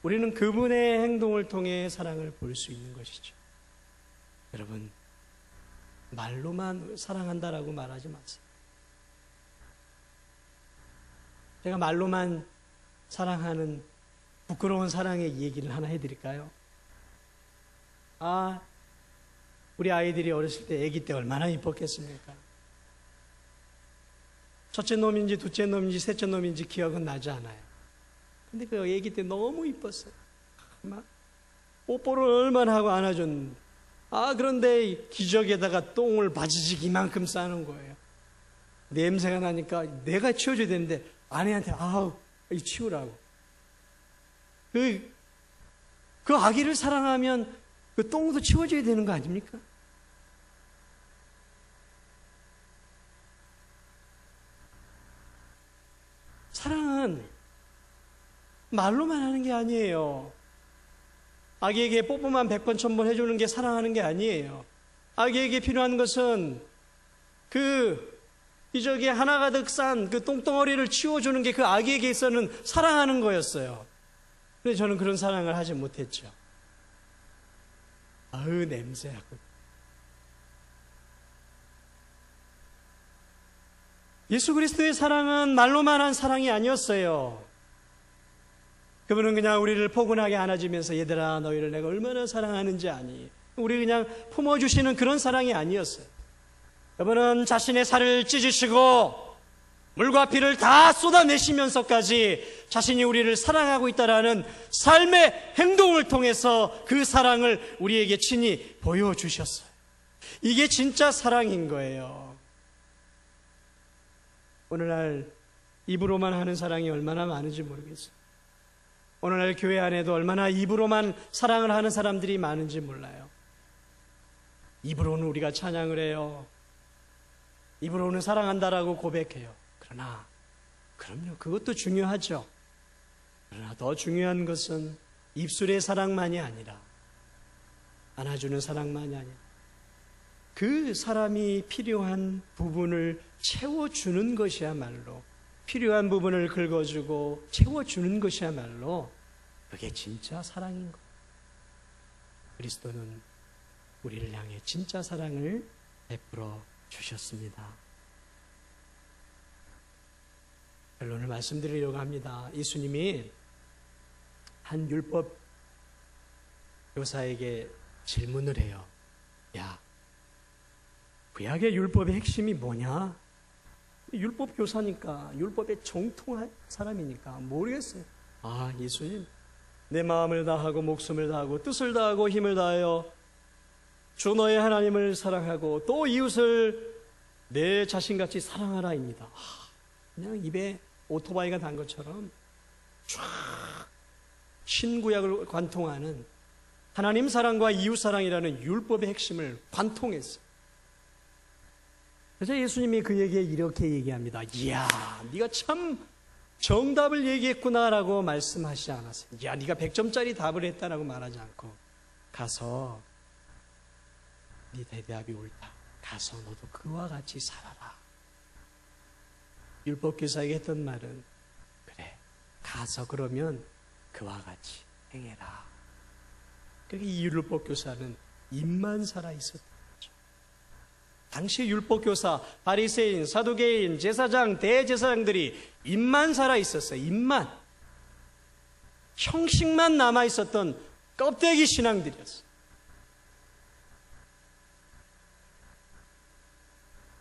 우리는 그분의 행동을 통해 사랑을 볼 수 있는 것이죠. 여러분, 말로만 사랑한다라고 말하지 마세요. 제가 말로만 사랑하는 부끄러운 사랑의 얘기를 하나 해드릴까요? 우리 아이들이 어렸을 때, 아기 때 얼마나 이뻤겠습니까? 첫째 놈인지 둘째 놈인지 셋째 놈인지 기억은 나지 않아요. 근데 그 아기 때 너무 이뻤어요. 막 뽀뽀를 얼마나 하고 안아줬는데, 그런데 기저귀에다가 똥을 바지직 이만큼 싸는 거예요. 냄새가 나니까 내가 치워줘야 되는데 아내한테 이 치우라고. 그 아기를 사랑하면 그 똥도 치워줘야 되는 거 아닙니까? 사랑은 말로만 하는 게 아니에요. 아기에게 뽀뽀만 100번 1000번 해주는 게 사랑하는 게 아니에요. 아기에게 필요한 것은 기저귀에 하나 가득 싼 그 똥덩어리를 치워주는 게 그 아기에게 있어서는 사랑하는 거였어요. 근데 저는 그런 사랑을 하지 못했죠. 냄새하고. 예수 그리스도의 사랑은 말로만 한 사랑이 아니었어요. 그분은 그냥 우리를 포근하게 안아주면서 얘들아, 너희를 내가 얼마나 사랑하는지 아니. 우리 그냥 품어주시는 그런 사랑이 아니었어요. 그분은 자신의 살을 찢으시고 물과 피를 다 쏟아내시면서까지 자신이 우리를 사랑하고 있다라는 삶의 행동을 통해서 그 사랑을 우리에게 친히 보여주셨어요. 이게 진짜 사랑인 거예요. 오늘날 입으로만 하는 사랑이 얼마나 많은지 모르겠어요. 오늘날 교회 안에도 얼마나 입으로만 사랑을 하는 사람들이 많은지 몰라요. 입으로는 우리가 찬양을 해요. 입으로는 사랑한다라고 고백해요. 그럼요, 그것도 중요하죠. 그러나 더 중요한 것은 입술의 사랑만이 아니라, 안아주는 사랑만이 아니라 그 사람이 필요한 부분을 채워주는 것이야말로, 필요한 부분을 긁어주고 채워주는 것이야말로 그게 진짜 사랑인 거예요. 그리스도는 우리를 향해 진짜 사랑을 베풀어 주셨습니다. 결론을 말씀드리려고 합니다. 예수님이 한 율법 교사에게 질문을 해요. 야, 구약의 율법의 핵심이 뭐냐? 율법 교사니까, 율법에 정통한 사람이니까 모르겠어요. 예수님, 내 마음을 다하고 목숨을 다하고 뜻을 다하고 힘을 다하여 주 너의 하나님을 사랑하고 또 이웃을 내 자신같이 사랑하라입니다. 그냥 입에 오토바이가 단 것처럼 쫙 신구약을 관통하는 하나님 사랑과 이웃 사랑이라는 율법의 핵심을 관통했어요. 그래서 예수님이 그에게 이렇게 얘기합니다. 이야, 네가 참 정답을 얘기했구나라고 말씀하시지 않았어요. 야, 네가 100점짜리 답을 했다라고 말하지 않고, 가서 네 대답이 옳다. 가서 너도 그와 같이 살아라. 율법교사에게 했던 말은, 그래, 가서 그러면 그와 같이 행해라. 그러니까 이 율법교사는 입만 살아있었던 거죠. 당시 율법교사, 바리새인, 사두개인, 제사장, 대제사장들이 입만 살아있었어요. 입만. 형식만 남아있었던 껍데기 신앙들이었어요.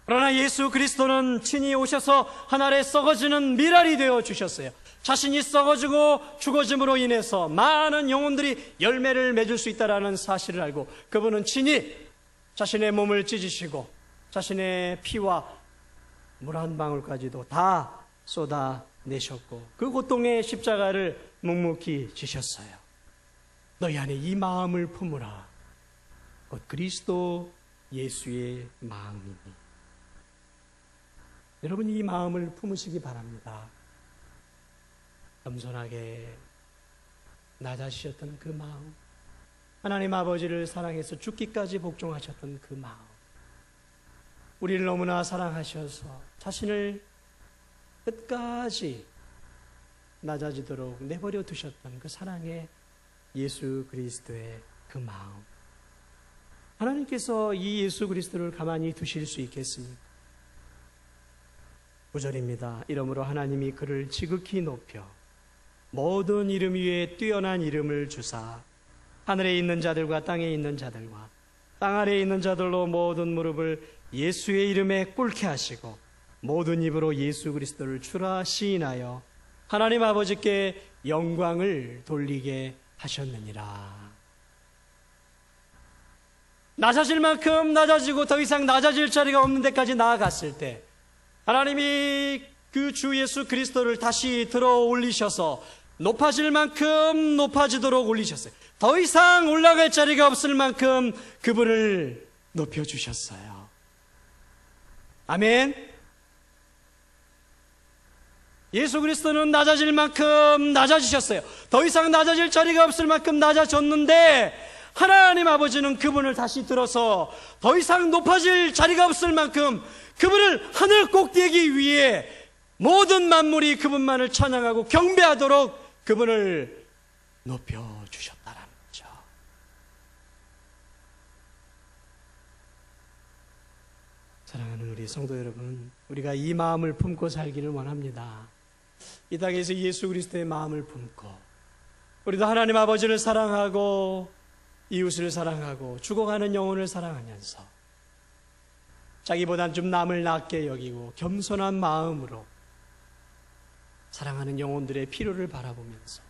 그러나 예수 그리스도는 친히 오셔서 하늘에 썩어지는 미랄이 되어 주셨어요. 자신이 썩어지고 죽어짐으로 인해서 많은 영혼들이 열매를 맺을 수 있다는 사실을 알고 그분은 친히 자신의 몸을 찢으시고 자신의 피와 물 한 방울까지도 다 쏟아내셨고 그 고통의 십자가를 묵묵히 지셨어요. 너희 안에 이 마음을 품으라. 곧 그리스도 예수의 마음이니. 여러분, 이 마음을 품으시기 바랍니다. 겸손하게 낮아지셨던 그 마음, 하나님 아버지를 사랑해서 죽기까지 복종하셨던 그 마음, 우리를 너무나 사랑하셔서 자신을 끝까지 낮아지도록 내버려 두셨던 그 사랑의 예수 그리스도의 그 마음, 하나님께서 이 예수 그리스도를 가만히 두실 수 있겠습니까? 9절입니다. 이러므로 하나님이 그를 지극히 높여 모든 이름 위에 뛰어난 이름을 주사 하늘에 있는 자들과 땅에 있는 자들과 땅 아래에 있는 자들로 모든 무릎을 예수의 이름에 꿇게 하시고 모든 입으로 예수 그리스도를 주라 시인하여 하나님 아버지께 영광을 돌리게 하셨느니라. 낮아질 만큼 낮아지고 더 이상 낮아질 자리가 없는 데까지 나아갔을 때 하나님이 그 주 예수 그리스도를 다시 들어 올리셔서 높아질 만큼 높아지도록 올리셨어요. 더 이상 올라갈 자리가 없을 만큼 그분을 높여주셨어요. 아멘. 예수 그리스도는 낮아질 만큼 낮아지셨어요. 더 이상 낮아질 자리가 없을 만큼 낮아졌는데 하나님 아버지는 그분을 다시 들어서 더 이상 높아질 자리가 없을 만큼 그분을 하늘 꼭대기 위에 모든 만물이 그분만을 찬양하고 경배하도록 그분을 높여주셨다라는 거죠. 사랑하는 우리 성도 여러분, 우리가 이 마음을 품고 살기를 원합니다. 이 땅에서 예수 그리스도의 마음을 품고 우리도 하나님 아버지를 사랑하고 이웃을 사랑하고 죽어가는 영혼을 사랑하면서 자기보단 좀 남을 낮게 여기고 겸손한 마음으로 사랑하는 영혼들의 필요를 바라보면서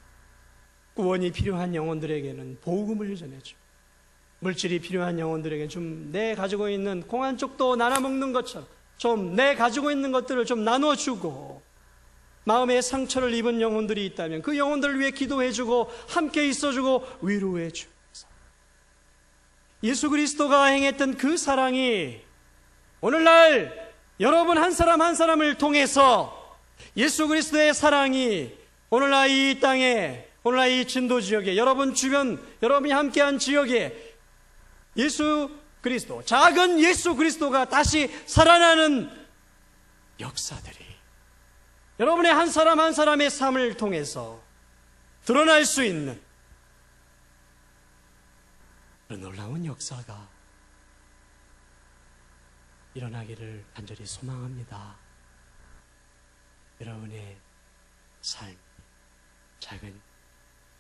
구원이 필요한 영혼들에게는 복음을 전해주고 물질이 필요한 영혼들에게 좀 내 가지고 있는 콩 한 쪽도 나눠 먹는 것처럼 좀 내 가지고 있는 것들을 좀 나눠주고 마음에 상처를 입은 영혼들이 있다면 그 영혼들을 위해 기도해주고 함께 있어주고 위로해주면서 예수 그리스도가 행했던 그 사랑이 오늘날 여러분 한 사람 한 사람을 통해서 예수 그리스도의 사랑이 오늘날 이 땅에, 오늘날 이 진도 지역에, 여러분 주변, 여러분이 함께한 지역에 예수 그리스도, 작은 예수 그리스도가 다시 살아나는 역사들이 여러분의 한 사람 한 사람의 삶을 통해서 드러날 수 있는 그런 놀라운 역사가 일어나기를 간절히 소망합니다. 여러분의 삶, 작은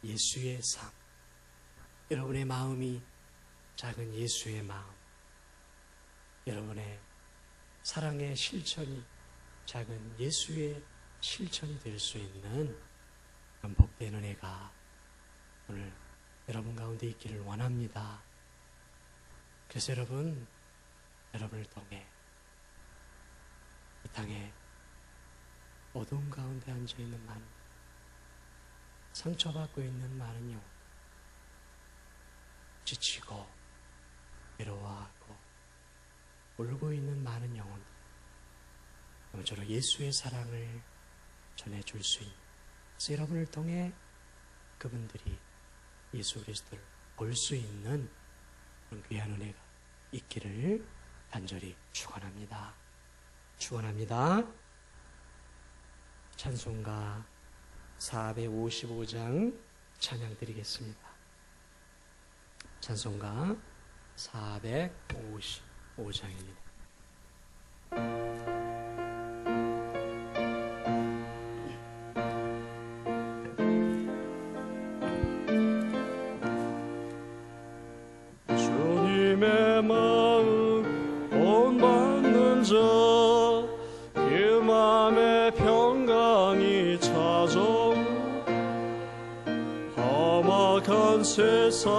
예수의 삶, 여러분의 마음이 작은 예수의 마음, 여러분의 사랑의 실천이 작은 예수의 실천이 될 수 있는 그런 복된 은혜가 오늘 여러분 가운데 있기를 원합니다. 그래서 여러분을 통해 이 땅에 어두운 가운데 앉아있는 많은 상처받고 있는 많은 영혼, 지치고 외로워하고 울고 있는 많은 영혼들, 아무쪼록 예수의 사랑을 전해줄 수 있는, 그래서 여러분을 통해 그분들이 예수 그리스도를 볼 수 있는 그런 귀한 은혜가 있기를 간절히 축원합니다. 축원합니다. 찬송가 455장 찬양 드리겠습니다. 찬송가 455장입니다. 주님의 마음 본받는 자, 그 맘에 평강이 찾아오. 험악한 세상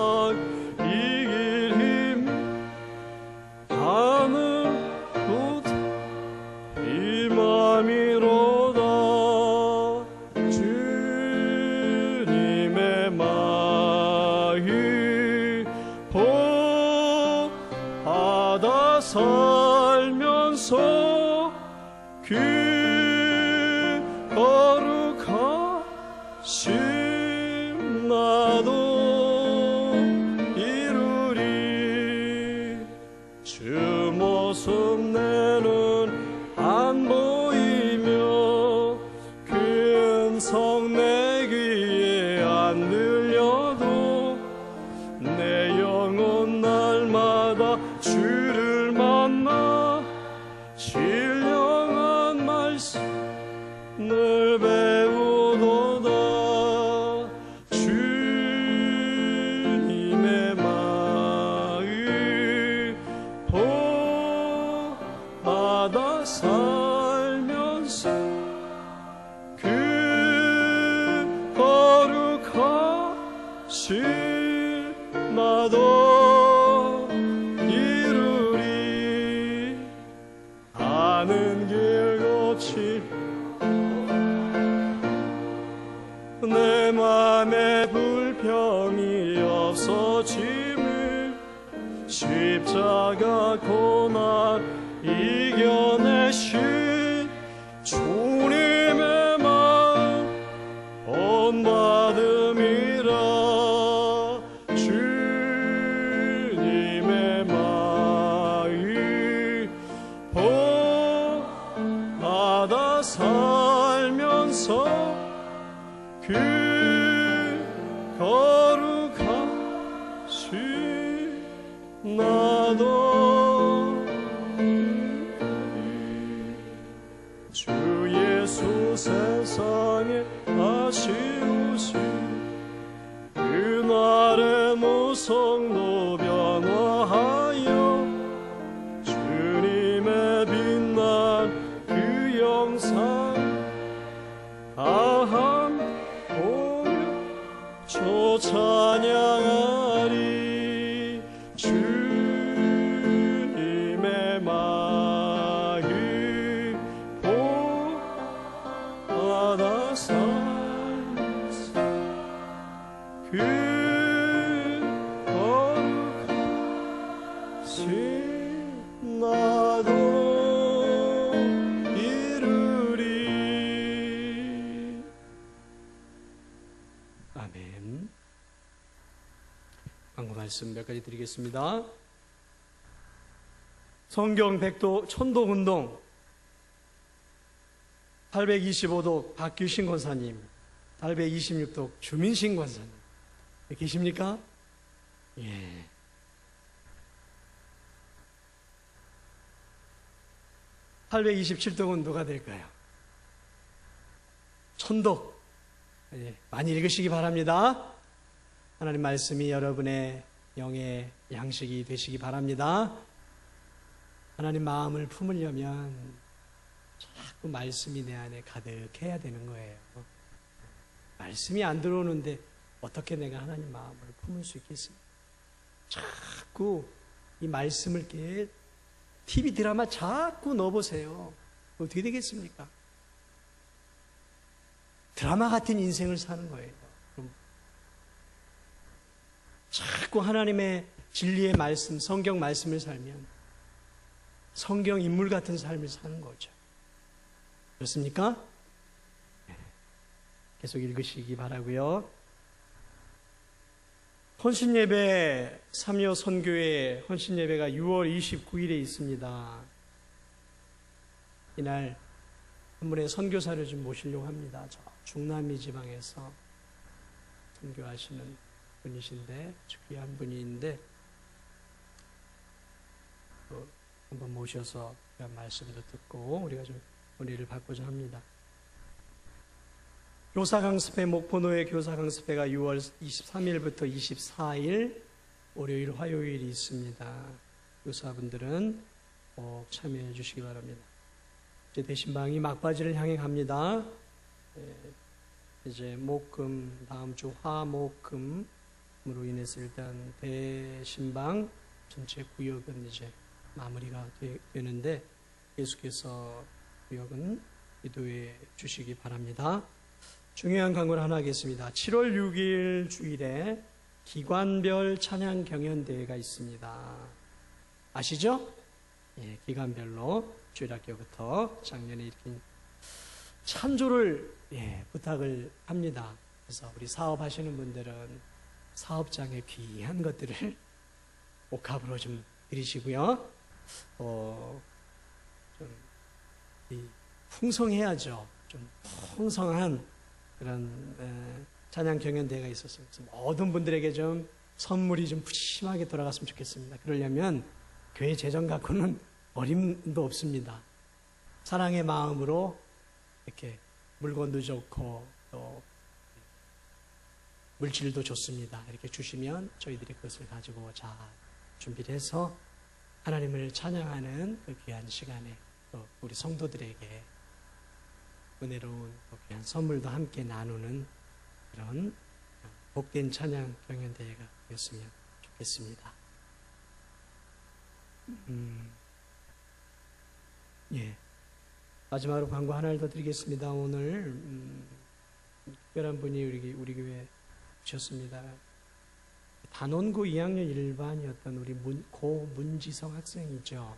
이길 힘 하늘 곳 이 맘이로다. 주님의 마음 그 거룩하신 나도 이루리. 주 모습 내는 안 보이며 그 음성 내 귀에 안 들려도 내 영혼 날마다 주를 만나 신령한 말씀을 배우도다. 주님의 마음 받아 살면서 그 거룩하신 나도 이루리. 아는 길 고치 내 맘에 불평이 없어짐을 십자가 고난 이겨내신 주님의 마음 본받음이라. 주님의 마음 본받아 살면서 그 거룩하신 나도 주 예수 세상에 아쉬우신 그날의 무성도 변화하여 주님의 빛난 그 영상 다함 보며 주 찬양하리. 주님의 마음 본받아 살면서 그 거룩하신 나도 이루리. 아멘. 광고 말씀 몇 가지 드리겠습니다. 성경 백도 천독 운동 825독 박규신 권사님, 826독 주민신 권사님 계십니까? 예. (827독은) 누가 될까요? 천독. 예, 많이 읽으시기 바랍니다. 하나님 말씀이 여러분의 영의 양식이 되시기 바랍니다. 하나님 마음을 품으려면 자꾸 말씀이 내 안에 가득해야 되는 거예요. 말씀이 안 들어오는데 어떻게 내가 하나님 마음을 품을 수 있겠습니까? 자꾸 이 말씀을 TV 드라마 자꾸 넣어보세요. 어떻게 되겠습니까? 드라마 같은 인생을 사는 거예요. 그럼 자꾸 하나님의 진리의 말씀, 성경 말씀을 살면 성경 인물 같은 삶을 사는 거죠. 그렇습니까? 계속 읽으시기 바라고요. 헌신예배, 삼요 선교회 헌신예배가 6월 29일에 있습니다. 이날 한 분의 선교사를 좀 모시려고 합니다. 저 중남미 지방에서 선교하시는 분이신데, 귀한 분인데 한번 모셔서 귀한 말씀도 듣고 우리가 좀 은혜를 받고자 합니다. 교사강습회, 목포노회 교사강습회가 6월 23일부터 24일 월요일, 화요일이 있습니다. 교사분들은 꼭 참여해 주시기 바랍니다. 이제 대신방이 막바지를 향해 갑니다. 이제 목금, 다음 주 화목금으로 인해서 일단 대신방 전체 구역은 이제 마무리가 되는데 계속해서 구역은 기도해 주시기 바랍니다. 중요한 광고를 하나 하겠습니다. 7월 6일 주일에 기관별 찬양 경연대회가 있습니다. 아시죠? 예, 기관별로 주일학교부터 작년에 이렇게 찬조를 부탁을 합니다. 그래서 우리 사업하시는 분들은 사업장에 귀한 것들을 옥합으로 좀 드리시고요. 좀 풍성해야죠. 좀 풍성한 그런 찬양 경연대회가 있었어요. 그래서 모든 분들에게 좀 선물이 좀 푸짐하게 돌아갔으면 좋겠습니다. 그러려면 교회 재정 갖고는 어림도 없습니다. 사랑의 마음으로 이렇게 물건도 좋고 또 물질도 좋습니다. 이렇게 주시면 저희들이 그것을 가지고 잘 준비를 해서 하나님을 찬양하는 그 귀한 시간에 또 우리 성도들에게 은혜로운 귀한 선물도 함께 나누는 그런 복된 찬양 경연대회가 되었으면 좋겠습니다. 마지막으로 광고 하나를 더 드리겠습니다. 오늘 특별한 분이 우리 교회에 오셨습니다. 단원고 2학년 1반이었던 우리 고 문지성 학생이죠.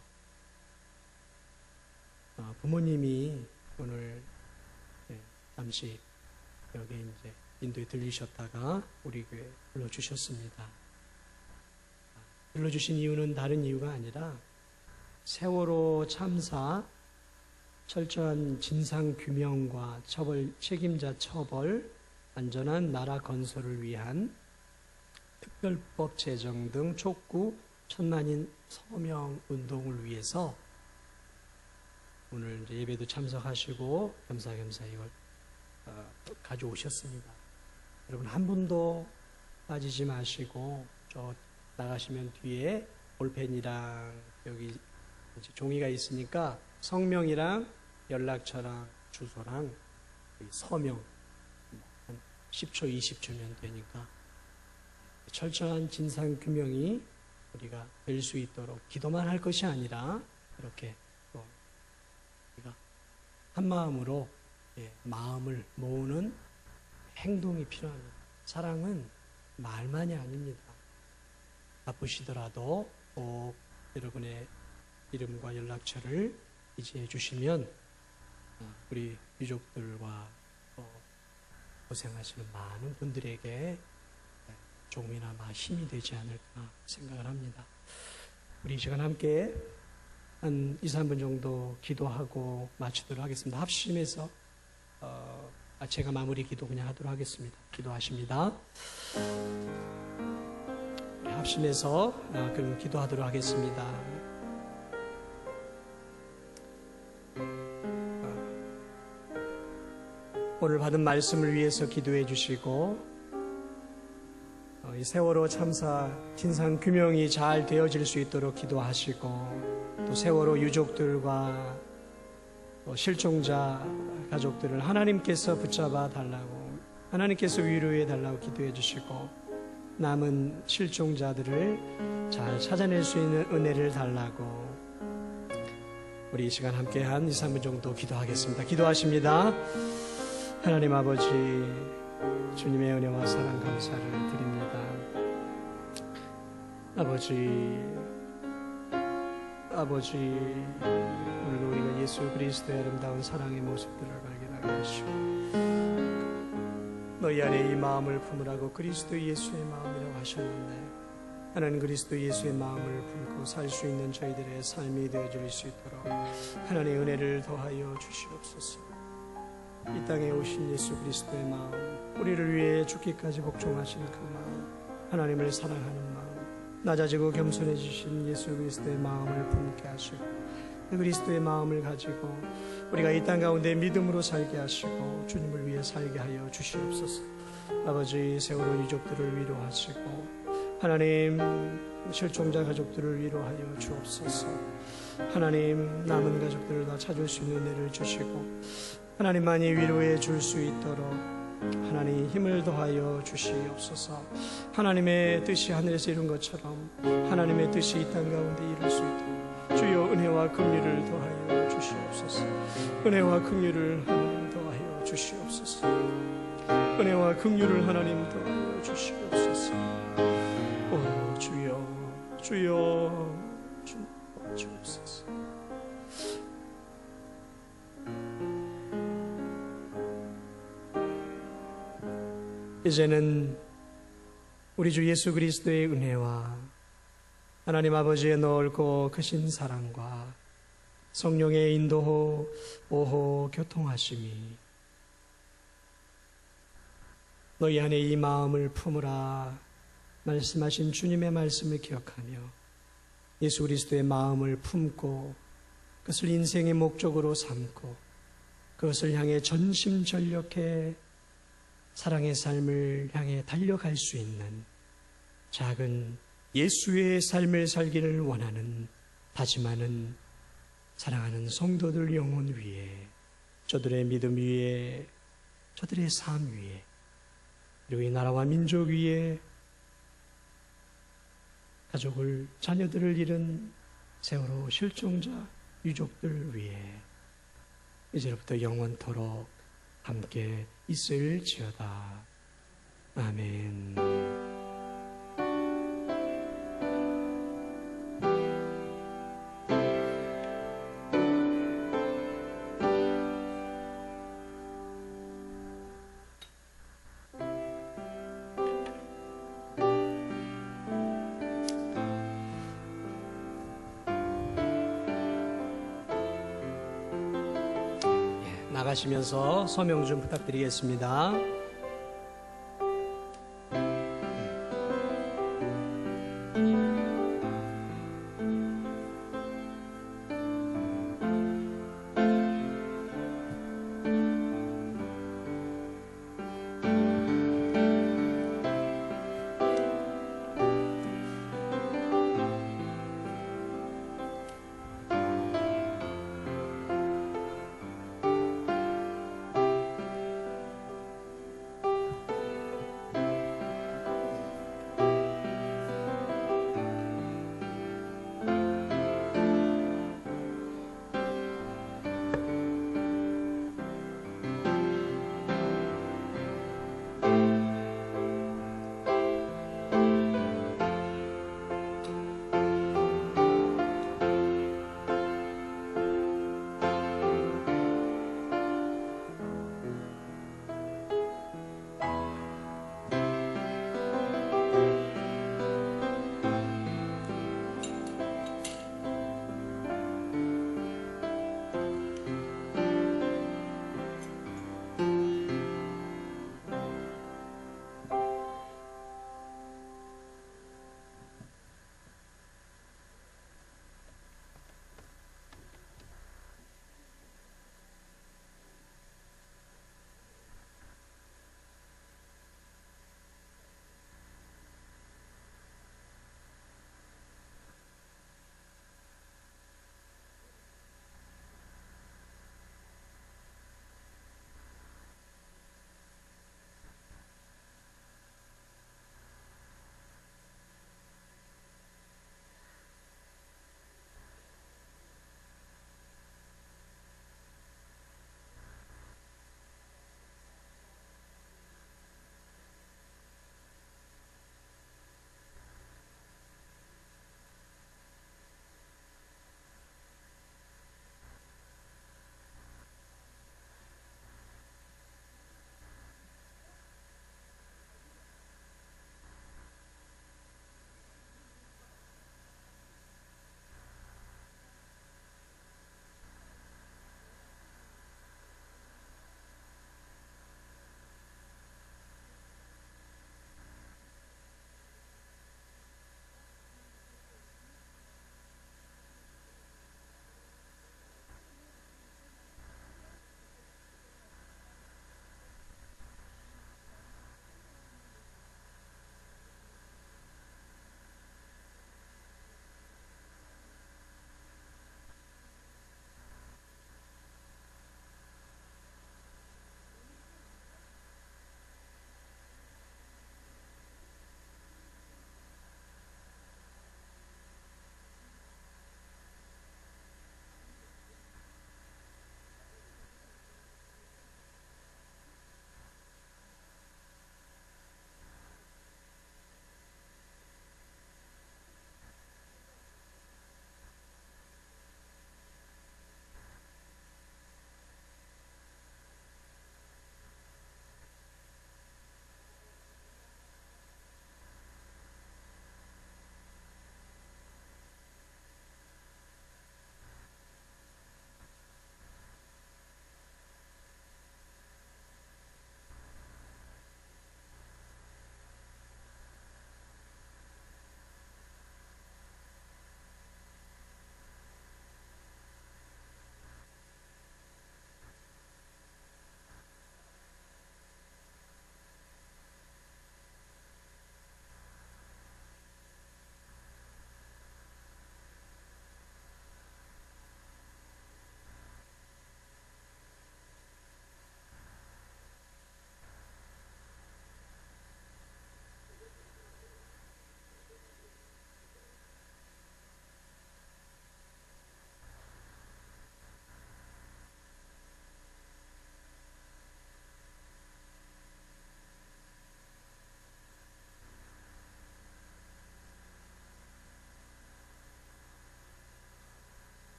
부모님이 오늘 잠시 여기 이제 인도에 들리셨다가 우리 교회 불러주셨습니다. 불러주신 이유는 다른 이유가 아니라 세월호 참사 철저한 진상 규명과 책임자 처벌, 안전한 나라 건설을 위한 특별법 제정 등 촉구 천만인 서명 운동을 위해서 오늘 이제 예배도 참석하시고 겸사겸사 이걸 가져오셨습니다. 여러분 한 분도 빠지지 마시고 저 나가시면 뒤에 볼펜이랑 여기 이제 종이가 있으니까 성명이랑 연락처랑 주소랑 서명 한 10초 20초면 되니까 철저한 진상 규명이 우리가 될 수 있도록 기도만 할 것이 아니라 이렇게 또 우리가 한 마음으로 마음을 모으는 행동이 필요합니다. 사랑은 말만이 아닙니다. 바쁘시더라도 꼭 여러분의 이름과 연락처를 기재해 주시면 우리 유족들과 또 고생하시는 많은 분들에게 조금이나마 힘이 되지 않을까 생각을 합니다. 우리 이 시간 함께 한 2, 3분 정도 기도하고 마치도록 하겠습니다. 합심해서 제가 마무리 기도 그냥 하도록 하겠습니다. 기도하십니다. 합심해서 그럼 기도하도록 하겠습니다. 오늘 받은 말씀을 위해서 기도해 주시고 이 세월호 참사 진상 규명이 잘 되어질 수 있도록 기도하시고 또 세월호 유족들과 실종자 가족들을 하나님께서 붙잡아 달라고 하나님께서 위로해 달라고 기도해 주시고 남은 실종자들을 잘 찾아낼 수 있는 은혜를 달라고 우리 이 시간 함께 한 2, 3분 정도 기도하겠습니다. 기도하십니다. 하나님 아버지 주님의 은혜와 사랑 감사를 드립니다. 아버지 오늘도 우리가 예수 그리스도의 아름다운 사랑의 모습들을 발견하게 하시고 너희 안에 이 마음을 품으라고 그리스도 예수의 마음이라고 하셨는데 하나님 그리스도 예수의 마음을 품고 살 수 있는 저희들의 삶이 되어줄 수 있도록 하나님의 은혜를 더하여 주시옵소서. 이 땅에 오신 예수 그리스도의 마음, 우리를 위해 죽기까지 복종하신 그 마음, 하나님을 사랑하는 마음, 낮아지고 겸손해지신 예수 그리스도의 마음을 품게 하시고 그 그리스도의 마음을 가지고 우리가 이 땅 가운데 믿음으로 살게 하시고 주님을 위해 살게 하여 주시옵소서. 아버지 세월호 유족들을 위로하시고 하나님 실종자 가족들을 위로하여 주옵소서. 하나님 남은 가족들을 다 찾을 수 있는 은혜를 주시고 하나님만이 위로해 줄 수 있도록 하나님 힘을 더하여 주시옵소서. 하나님의 뜻이 하늘에서 이룬 것처럼 하나님의 뜻이 이 땅 가운데 이룰 수 있도록 주여 은혜와 긍휼을 더하여 주시옵소서. 은혜와 긍휼을 하나님 더하여 주시옵소서. 은혜와 긍휼을 하나님 더하여 주시옵소서. 오 주여 주여 주옵소서. 이제는 우리 주 예수 그리스도의 은혜와 하나님 아버지의 넓고 크신 사랑과 성령의 인도 오호 교통하심이 너희 안에 이 마음을 품으라 말씀하신 주님의 말씀을 기억하며 예수 그리스도의 마음을 품고 그것을 인생의 목적으로 삼고 그것을 향해 전심전력해 사랑의 삶을 향해 달려갈 수 있는 작은 예수의 삶을 살기를 원하는 다짐하는 사랑하는 성도들 영혼 위에 저들의 믿음 위에 저들의 삶 위에 그리고 이 나라와 민족 위에 가족을 자녀들을 잃은 세월호 실종자 유족들 위에 이제부터 영원토록 함께 있을지어다. 아멘. 나가시면서 서명 좀 부탁드리겠습니다.